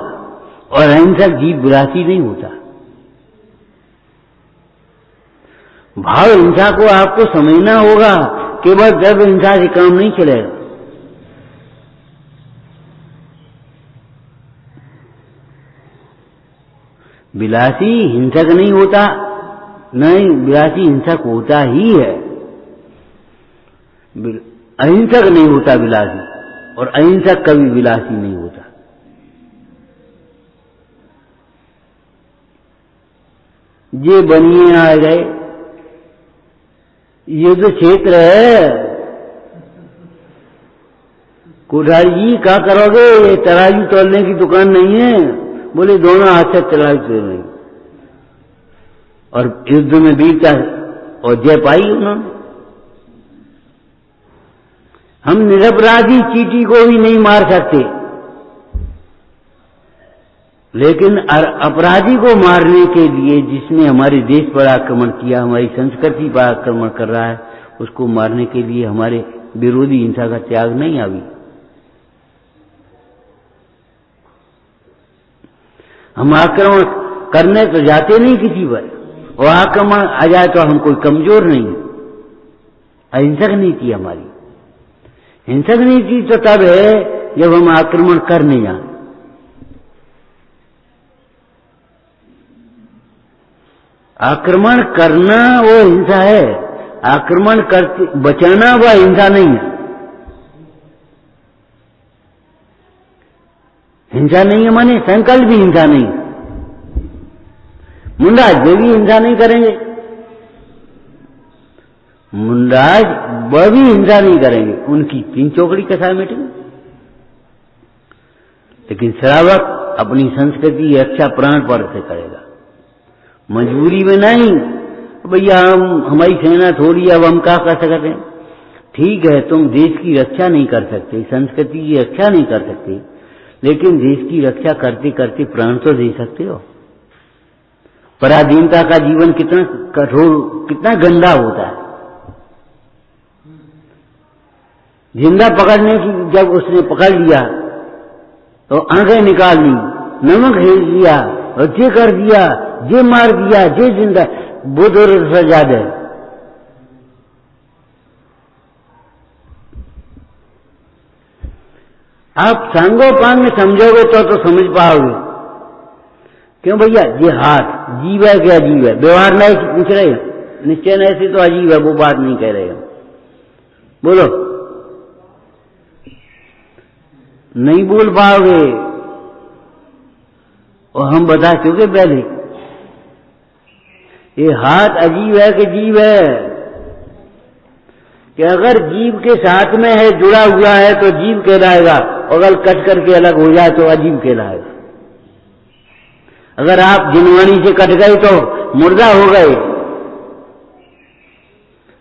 और अहिंसक जीव विलासी नहीं होता। भाव हिंसा को आपको समझना होगा, केवल द्रव्य हिंसा से काम नहीं चलेगा। विलासी हिंसक नहीं होता, नहीं, विलासी हिंसक होता ही है। अहिंसक नहीं होता विलासी, और अहिंसक कभी विलासी नहीं होता। ये बनिए आ गए, युद्ध क्षेत्र है, कोठारी जी क्या करोगे, तराजू तोलने की दुकान नहीं है। बोले दोनों हाथ से तराजू तोल रही। और युद्ध में वीरता और जय पाई उन्होंने। हम निरपराधी चींटी को भी नहीं मार सकते, लेकिन अपराधी को मारने के लिए, जिसने हमारे देश पर आक्रमण किया, हमारी संस्कृति पर आक्रमण कर रहा है, उसको मारने के लिए हमारे विरोधी हिंसा का त्याग नहीं आवी। हम आक्रमण करने तो जाते नहीं किसी पर, और आक्रमण आ जाए तो हम कोई कमजोर नहीं, अहिंसक नीति हमारी। हिंसक नीति तो तब है जब हम आक्रमण करने जाएं। आक्रमण करना वो हिंसा है, आक्रमण करते बचाना वह हिंसा नहीं है। हिंसा नहीं है माने संकल्प भी हिंसा नहीं है। मुंडाज वे भी हिंसा नहीं करेंगे, मुंडाज वह भी हिंसा नहीं करेंगे, उनकी 3 चौकड़ी कसा मिटेंगे। लेकिन श्रावक अपनी संस्कृति की रक्षा प्राण पर से करेगा, मजबूरी में नहीं। भैया हमारी सेना थोड़ी, अब हम क्या कर सकते हैं। ठीक है, तुम देश की रक्षा नहीं कर सकते, संस्कृति की रक्षा नहीं कर सकते, लेकिन देश की रक्षा करते करते प्राण तो दे सकते हो। पराधीनता का जीवन कितना कठोर, कितना गंदा होता है। जिंदा पकड़ने की जब उसने पकड़ लिया तो आंखें निकाल ली, नमक हेल दिया और ये कर दिया, ये मार दिया, ये जिंदा, वो तो सजा दे। आप सांगोपांग में समझोगे तो समझ पाओगे। क्यों भैया, ये हाथ जीव है क्या अजीब है, व्यवहार नहीं पूछ रहे, निश्चय ऐसे तो अजीब है, वो बात नहीं कह रहे हम। बोलो, नहीं बोल पाओगे। और हम बता चुके पहले, ये हाथ अजीब है कि जीव है, कि अगर जीव के साथ में है, जुड़ा हुआ है तो जीव कहलाएगा, अगर कट करके अलग हो जाए तो अजीब कहलाएगा। अगर आप जिनवानी से कट गए तो मुर्दा हो गए,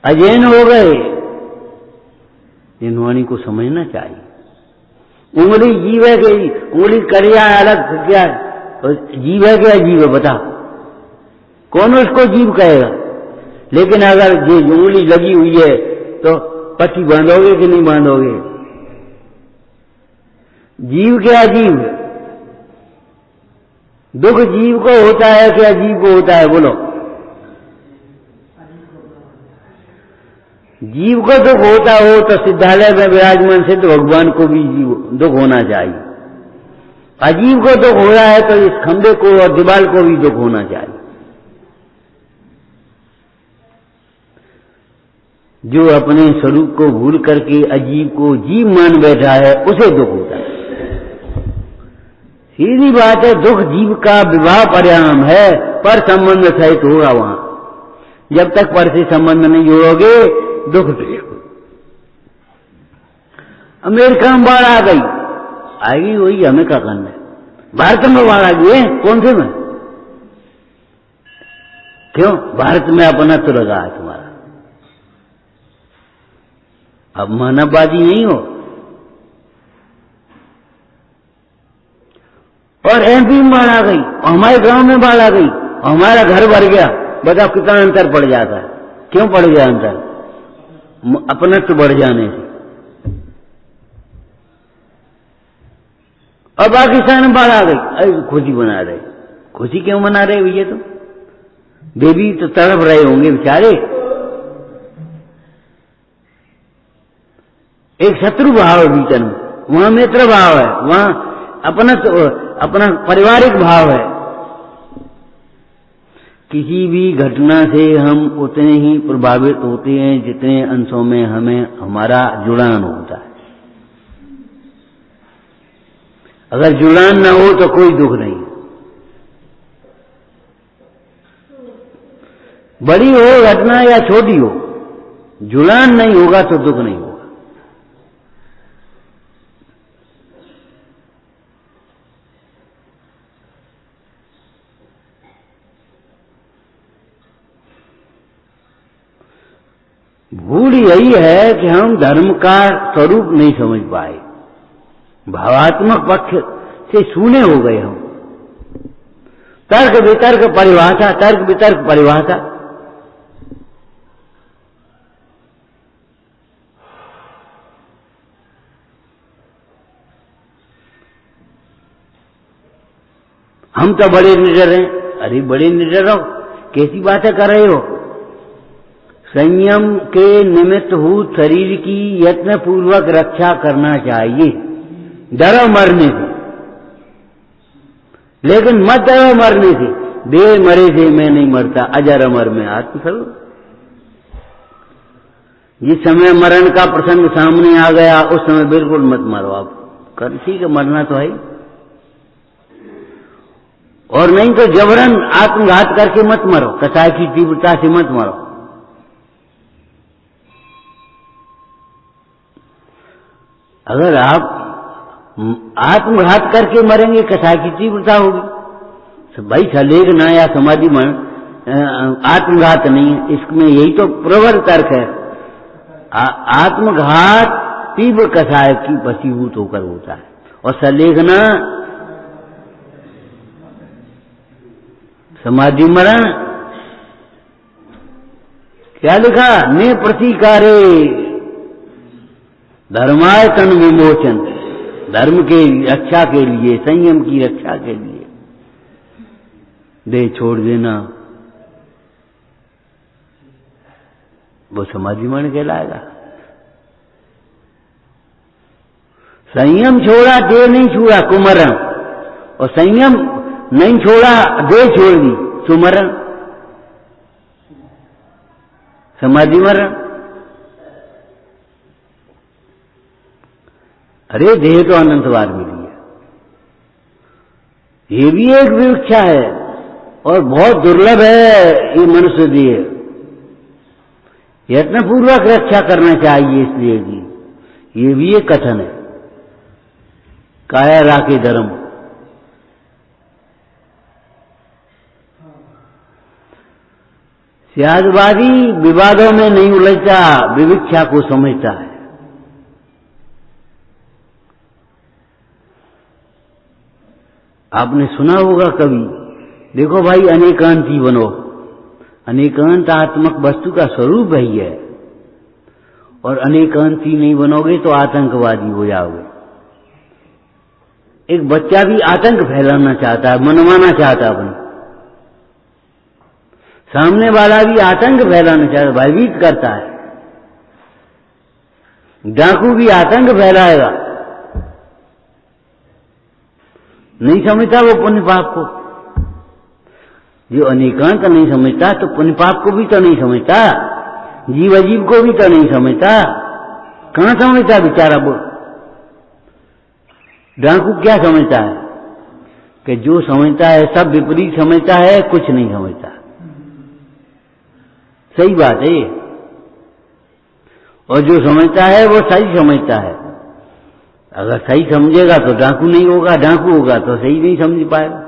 अजैन हो गए। जिनवानी को समझना चाहिए। उंगली जीव है कि उंगली करिया अलग क्या जीव है कि अजीब है, बता कौन उसको जीव कहेगा। लेकिन अगर ये उंगली लगी हुई है तो पट्टी बांधोगे कि नहीं बांधोगे। जीव क्या अजीब है, दुख जीव को होता है कि अजीब को होता है, बोलो। जीव को दुख होता हो तो सिद्धालय में विराजमान सिद्ध भगवान को भी दुख होना चाहिए। अजीब को दुख हो रहा है तो इस खंबे को और दीवार को भी दुख होना चाहिए। जो अपने स्वरूप को भूल करके अजीब को जीव मान बैठा है, उसे दुख होता है। सीधी बात है, दुख जीव का विवाह परिणाम है, पर संबंध सहित होगा वहां। जब तक पर से संबंध नहीं जोड़ोगे दुख। अमेरिका में बाढ़ आ गई, आएगी वही, हमें क्या करना है। भारत में बाढ़ आ गई है, कौन से में? क्यों? भारत में अपना तो लगा है तुम्हारा। अब मानववादी नहीं हो। और एमपी में बाढ़ आ गई, हमारे गांव में बाढ़ आ गई, हमारा घर भर गया। बताओ कितना अंतर पड़ जाता है। क्यों पड़ गया अंतर? अपनत्व बढ़ जाने से। और पाकिस्तान में बाढ़ आ गई, अरे खुशी मना रहे। खुशी क्यों मना रहे भैया? तो बेबी तो तड़प रहे होंगे बेचारे। एक शत्रु भाव है भीतर में, वहां मित्र भाव है, वहां अपना पारिवारिक भाव है। किसी भी घटना से हम उतने ही प्रभावित होते हैं जितने अंशों में हमें हमारा जुड़ान होता है। अगर जुड़ान न हो तो कोई दुख नहीं। बड़ी हो घटना या छोटी हो, जुड़ान नहीं होगा तो दुख नहीं होगा। यही है कि हम धर्म का स्वरूप नहीं समझ पाए, भावात्मक पक्ष से शून्य हो गए हम। तर्क वितर्क परिभाषा, तर्क वितर्क परिभाषा, हम तो बड़े निडर हैं। अरे बड़े निडर हो, कैसी बातें कर रहे हो? संयम के निमित्त भूत शरीर की यत्न पूर्वक रक्षा करना चाहिए, डरो मरने से, लेकिन मत डरो मरने से। देह मरे से मैं नहीं मरता, अजर अमर में आत्मस्वरूप। जिस समय मरण का प्रसंग सामने आ गया उस समय बिल्कुल मत मरो आप, कर ठीक है, मरना तो है, और नहीं तो जबरन आत्मघात करके मत मरो, कसाय की तीव्रता से मत मरो। अगर आप आत्मघात करके मरेंगे कसाय की तीव्रता होगी। तो भाई सलेगना या समाधि मन आत्मघात नहीं है, इसमें यही तो प्रबल तर्क है। आत्मघात तीव्र कसाय की वशीभूत होकर होता है, और सलेगना समाधि मरण। क्या लिखा? ने प्रतिकारे धर्माय तन विमोचन, धर्म के रक्षा के लिए, संयम की रक्षा के लिए देह छोड़ देना, वो समाधि मरण कहलाएगा। संयम छोड़ा, देह नहीं छोड़ा, कुमरण, और संयम नहीं छोड़ा, देह छोड़ दी, सुमरण, समाधि मरण। अरे देह तो अनंत बार मिली है, ये भी एक विवक्षा है, और बहुत दुर्लभ है ये मनुष्य देह। यत्न पूर्वक रक्षा करना चाहिए इसलिए जी, ये भी एक कथन है। काया राखे धर्म, सियादवादी विवादों में नहीं उलझता, विविक्षा को समझता है। आपने सुना होगा कभी, देखो भाई अनेकांती बनो, अनेकांत आत्मक वस्तु का स्वरूप ही है, और अनेकांती नहीं बनोगे तो आतंकवादी हो जाओगे। एक बच्चा भी आतंक फैलाना चाहता है, मनवाना चाहता है अपने, सामने वाला भी आतंक फैलाना चाहता है, भयभीत करता है। डाकू भी आतंक फैलाएगा, नहीं समझता वो पुण्य पाप को। जो अनेकांत नहीं समझता तो पुण्य पाप को भी तो नहीं समझता, जीव अजीव को भी तो नहीं समझता। कहां समझता बेचारा वो? डाकू क्या समझता है कि जो समझता है सब विपरीत समझता है, कुछ नहीं समझता। सही बात है ये, और जो समझता है वो सही समझता है। अगर सही समझेगा तो डाकू नहीं होगा, डाकू होगा तो सही नहीं समझ पाएगा।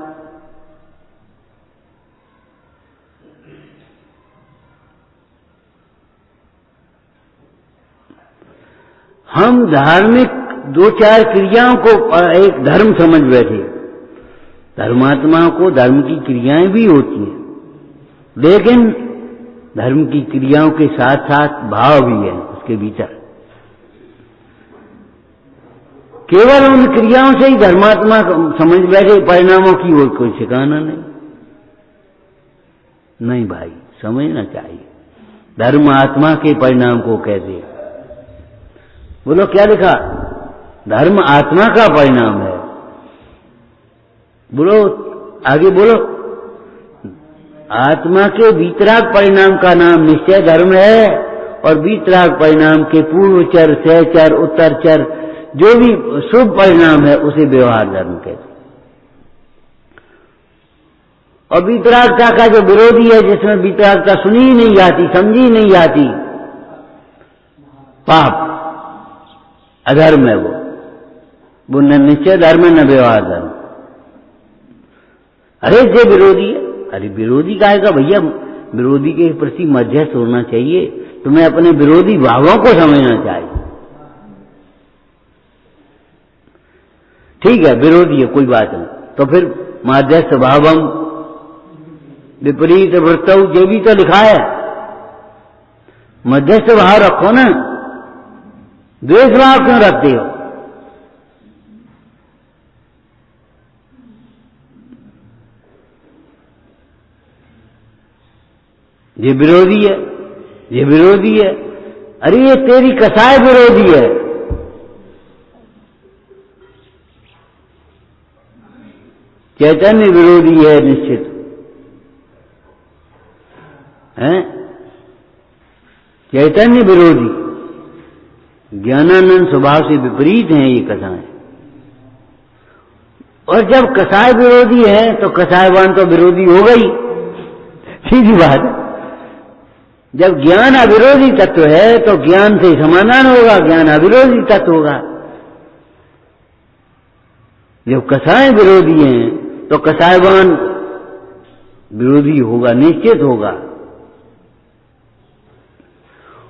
हम धार्मिक दो चार क्रियाओं को एक धर्म समझ बैठे। धर्मात्माओं को धर्म की क्रियाएं भी होती हैं, लेकिन धर्म की क्रियाओं के साथ साथ भाव भी है उसके भीतर। केवल उन क्रियाओं से ही धर्मात्मा समझ बैठे, परिणामों की ओर कोई ठिकाना नहीं। नहीं भाई, समझना चाहिए धर्म आत्मा के परिणाम को कहते हैं। बोलो क्या लिखा? धर्म आत्मा का परिणाम है। बोलो आगे बोलो। आत्मा के वीतराग परिणाम का नाम निश्चय धर्म है, और वीतराग परिणाम के पूर्वचर, सहचर, उत्तरचर जो भी शुभ परिणाम है उसे व्यवहार धर्म कहते हैं। और वीतरागता का जो विरोधी है, जिसमें वीतरागता सुनी ही नहीं जाती, समझी नहीं जाती, पाप अधर्म है वो न निश्चय धर्म है न व्यवहार धर्म। अरे जो विरोधी है, अरे विरोधी का भैया, विरोधी के प्रति मध्यस्थ होना चाहिए, तुम्हें अपने विरोधी भावों को समझना चाहिए। ठीक है, विरोधी है, कोई बात नहीं, तो फिर मध्यस्थ भावम विपरीत वृत्तौ, ये भी तो लिखा है। मध्यस्थ भाव रखो ना, द्वेष भाव क्यों रखते हो? ये विरोधी है, ये विरोधी है। अरे ये तेरी कसाय विरोधी है। चैतन्य विरोधी है निश्चित है, चैतन्य विरोधी, ज्ञानानंद स्वभाव से विपरीत हैं ये कसाय। और जब कसाय विरोधी है तो कसायवान तो विरोधी हो गई, सीधी बात है। जब ज्ञान अविरोधी तत्व है तो ज्ञान से समाधान होगा, ज्ञान अविरोधी तत्व होगा। जब कसाय विरोधी हैं तो कसायवान विरोधी होगा, निश्चित होगा।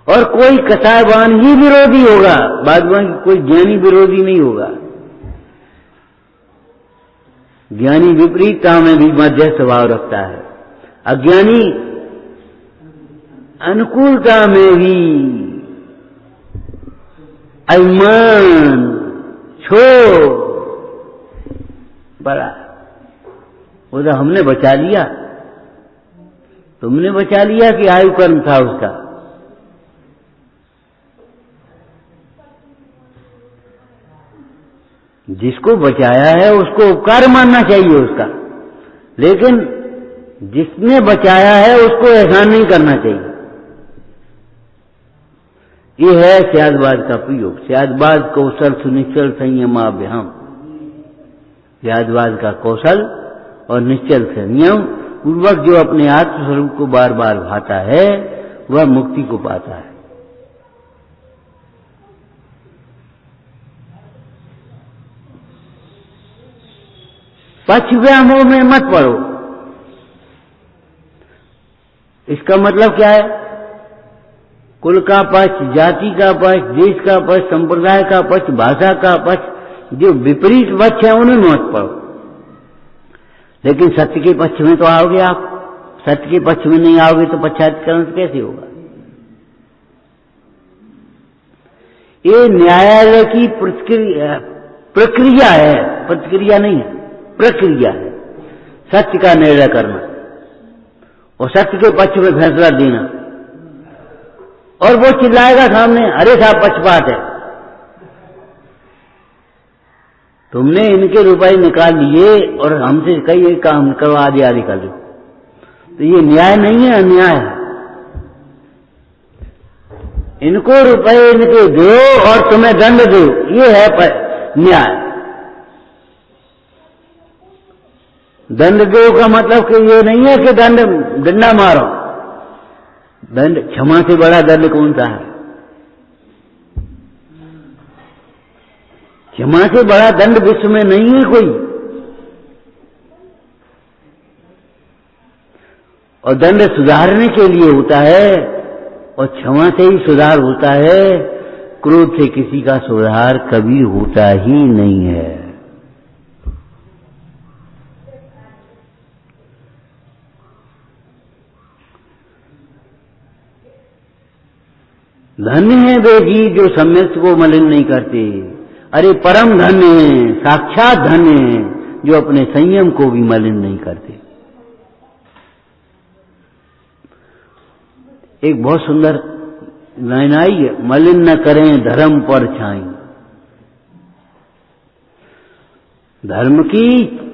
और कोई कसायवान ही विरोधी होगा, बाद में कोई ज्ञानी विरोधी नहीं होगा। ज्ञानी विपरीतता में भी मध्यस्थ भाव रखता है, अज्ञानी अनुकूलता में भी अभिमान छोड़ बड़ा। उधर हमने बचा लिया, तुमने बचा लिया कि आयु कर्म था उसका। जिसको बचाया है उसको उपकार मानना चाहिए उसका, लेकिन जिसने बचाया है उसको एहसान नहीं करना चाहिए। ये है स्यादवाद का प्रयोग। स्यादवाद कौशल सुनिश्चल संयमाभ्याम, स्यादवाद का कौशल और निश्चल संयम पूर्वक जो अपने आत्मस्वरूप को बार बार भाता है वह मुक्ति को पाता है। पक्ष व्यामोह में मत पड़ो। इसका मतलब क्या है? कुल का पक्ष, जाति का पक्ष, देश का पक्ष, संप्रदाय का पक्ष, भाषा का पक्ष, जो विपरीत पक्ष है उन्हें मत पड़ो। लेकिन सत्य के पक्ष में तो आओगे आप। सत्य के पक्ष में नहीं आओगे तो पक्षाधिकरण कैसे होगा? ये न्यायालय की प्रक्रिया है, प्रतिक्रिया नहीं है, प्रक्रिया है। सत्य का निर्णय करना और सत्य के पक्ष में फैसला देना। और वो चिल्लाएगा सामने, अरे साहब पक्षपात है, तुमने इनके रुपए निकाल लिए और हमसे कई एक काम करो, आदि आदि कर दो, तो ये न्याय नहीं है, अन्याय है। इनको रुपए इनके दो और तुम्हें दंड दो, ये है न्याय। दंड दो का मतलब कि ये नहीं है कि डंडा मारो। दंड, क्षमा से बड़ा दंड कौन सा है? क्षमा से बड़ा दंड विश्व में नहीं है कोई। और दंड सुधारने के लिए होता है और क्षमा से ही सुधार होता है। क्रोध से किसी का सुधार कभी होता ही नहीं है। धन्य है वे जीव जो सम्यक को मलिन नहीं करते। अरे परम धन्य है, साक्षात धन्य है जो अपने संयम को भी मलिन नहीं करते। एक बहुत सुंदर लाइन आई है, मलिन न करें धर्म पर छाई। धर्म की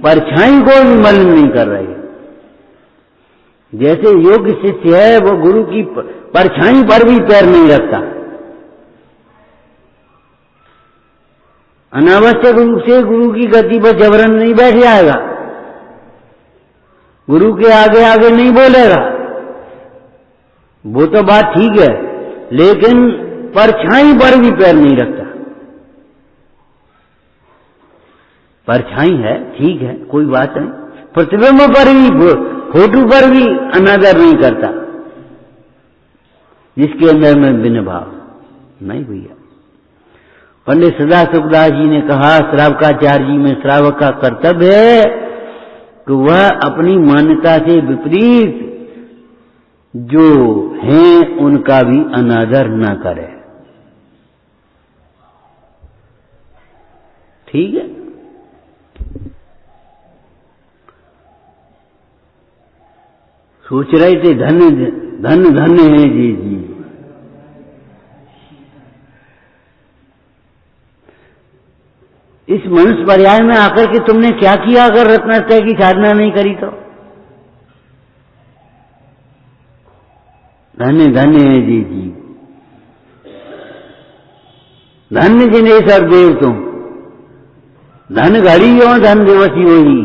परछाई को भी मलिन नहीं कर रहे। जैसे योग्य शिष्य है वो गुरु की परछाई पर भी पैर नहीं रखता। अनावश्यक रूप से गुरु की गति पर जबरन नहीं बैठ जाएगा, गुरु के आगे आगे नहीं बोलेगा। वो तो बात ठीक है, लेकिन परछाई पर भी पैर नहीं रखता। परछाई है, ठीक है, कोई बात नहीं। प्रतिबिंब पर भी, फोटो पर भी अनादर नहीं करता। जिसके अंदर में बिन भाव नहीं भैया। पंडित सदा सुखदास जी ने कहा, श्रावकाचार्य जी में श्रावक का कर्तव्य है कि वह अपनी मान्यता से विपरीत जो हैं उनका भी अनादर न करे। ठीक है। सोच रहे थे धन्य धन्य धन्य है जी जी। इस मनुष्य पर्याय में आकर के तुमने क्या किया अगर रत्नात्रय की साधना नहीं करी तो? धन्य धन्य है जी जी। धन्य जिनेश और देव तुम, धन घड़ी हो धन दिवसी हो ही।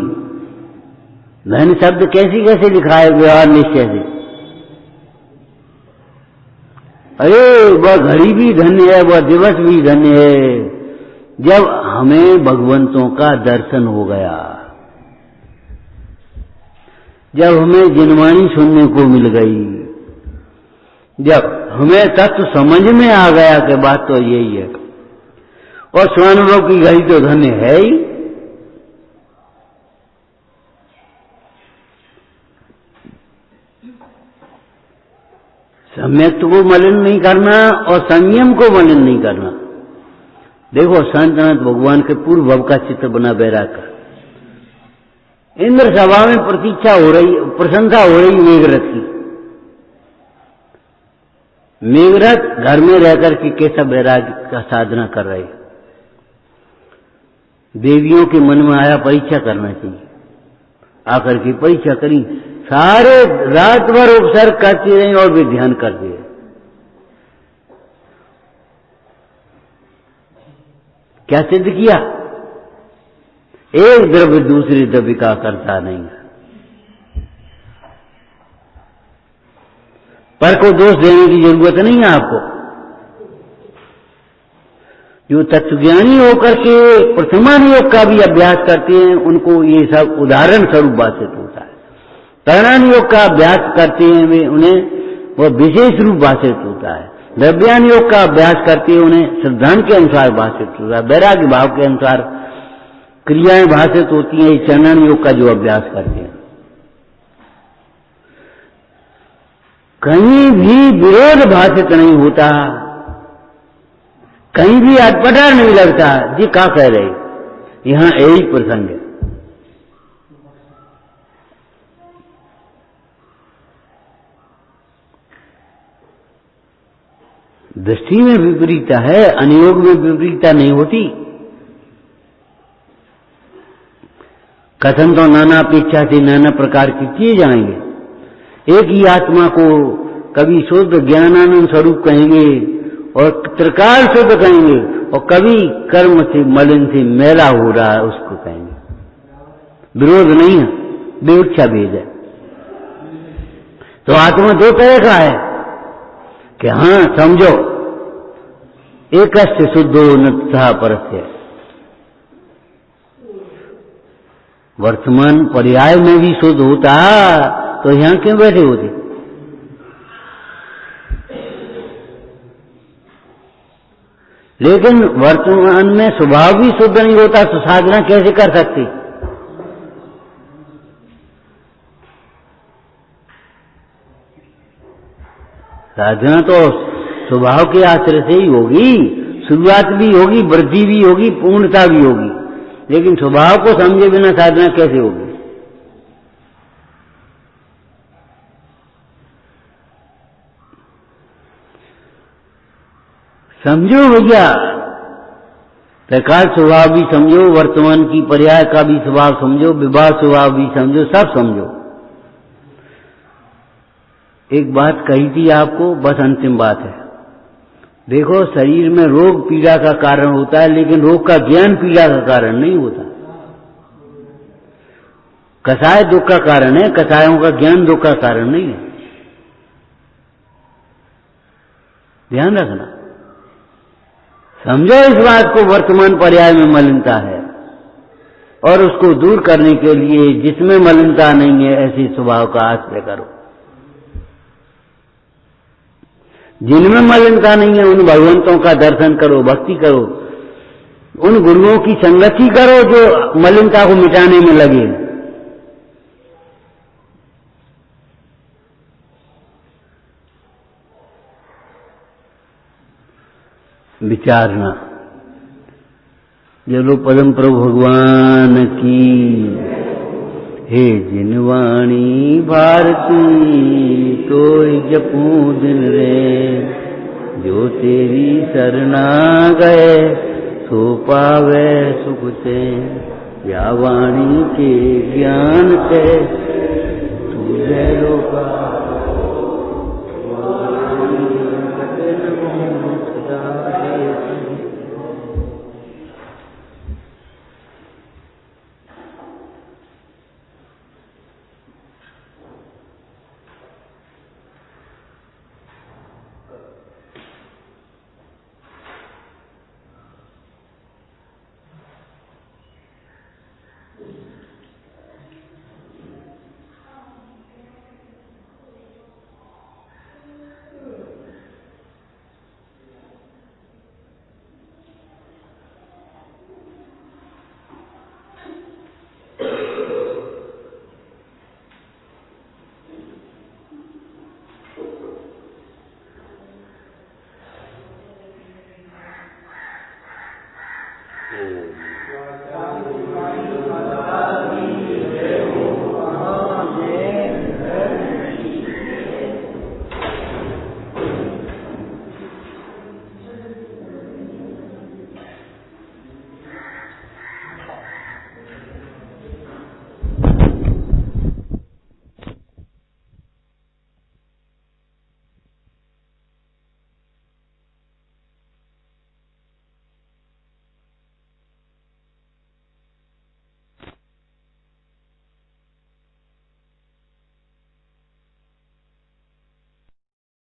धन शब्द कैसे कैसे लिखा है व्यवहार निश्चय से। अरे वह घड़ी भी धन्य है, वह दिवस भी धन्य है जब हमें भगवंतों का दर्शन हो गया, जब हमें जिनवाणी सुनने को मिल गई, जब हमें तत्व समझ में आ गया कि बात तो यही है। और स्वानुभव की घड़ी तो धन्य है ही। सम्यक्त को मलिन नहीं करना और संयम को मलिन नहीं करना। देखो संतनाथ भगवान के पूर्व भव का चित्र बना बैराग का। इंद्र सभा में प्रतीक्षा हो रही, प्रशंसा हो रही मेघरथ की। मेघरथ घर में रहकर के कैसा बैराग का साधना कर रहे। देवियों के मन में आया परीक्षा करना चाहिए। आकर के परीक्षा करी, सारे रात भर उपसर्ग करती रही और भी ध्यान करते रहे। क्या सिद्ध किया? एक द्रव्य दूसरे द्रव्य का करता नहीं है। पर को दोष देने की जरूरत नहीं है आपको। जो तत्वज्ञानी होकर के प्रथमान योग का भी अभ्यास करते हैं उनको ये सब उदाहरण स्वरूप भाषित होता है। तरण योग का अभ्यास करते हैं वे, उन्हें वह विशेष रूप भाषित होता है। द्रव्यान योग का अभ्यास करते हैं उन्हें सिद्धांत के अनुसार भाषित होता है। वैराग्य भाव के अनुसार क्रियाएं भाषित होती हैं। चरण योग का जो अभ्यास करते हैं कहीं भी विरोध भाषित नहीं होता, कहीं भी अटपटा नहीं लगता। जी क्या कह रहे, यहां यही प्रसंग है। दृष्टि में विपरीतता है, अनुयोग में विपरीतता नहीं होती। कथन तो नाना अपेक्षा से नाना प्रकार की किए जाएंगे। एक ही आत्मा को कभी शुद्ध ज्ञानानंद स्वरूप कहेंगे और त्रिकाल शुद्ध कहेंगे, और कभी कर्म से मलिन से मैला हो रहा है उसको कहेंगे। विरोध नहीं है, विवक्षा भेद है। तो आत्मा दो तरह का है कि हाँ समझो, एकस्य शुद्धो नत्था परस्य। वर्तमान पर्याय में भी शुद्ध होता तो यहां क्यों बैठे होते? लेकिन वर्तमान में स्वभाव भी शुद्ध नहीं होता तो साधना कैसे कर सकती? साधना तो स्वभाव के आश्रय से ही होगी। शुरुआत भी होगी, वृद्धि भी होगी, पूर्णता भी होगी। लेकिन स्वभाव को समझे बिना साधना कैसे होगी? समझो भैया, प्रकार स्वभाव भी समझो, वर्तमान की पर्याय का भी स्वभाव समझो, विवाह स्वभाव भी समझो, सब समझो। एक बात कही थी आपको, बस अंतिम बात है। देखो शरीर में रोग पीड़ा का कारण होता है, लेकिन रोग का ज्ञान पीड़ा का कारण नहीं होता। कसाय दुख का कारण है, कसायों का ज्ञान दुख का कारण नहीं है। ध्यान रखना, समझो इस बात को। वर्तमान पर्याय में मलिनता है और उसको दूर करने के लिए जिसमें मलिनता नहीं है ऐसे स्वभाव का आश्रय करो। जिनमें मलिनता नहीं है उन भगवंतों का दर्शन करो, भक्ति करो, उन गुरुओं की संगति करो जो मलिनता को मिटाने में लगे। विचारना। चलो पदम प्रभु भगवान की। हे जिनवाणी भारती तो जपूं दिन रे, जो तेरी शरणा गए सो पावे सुख से, या वाणी के ज्ञान से तुझे लोका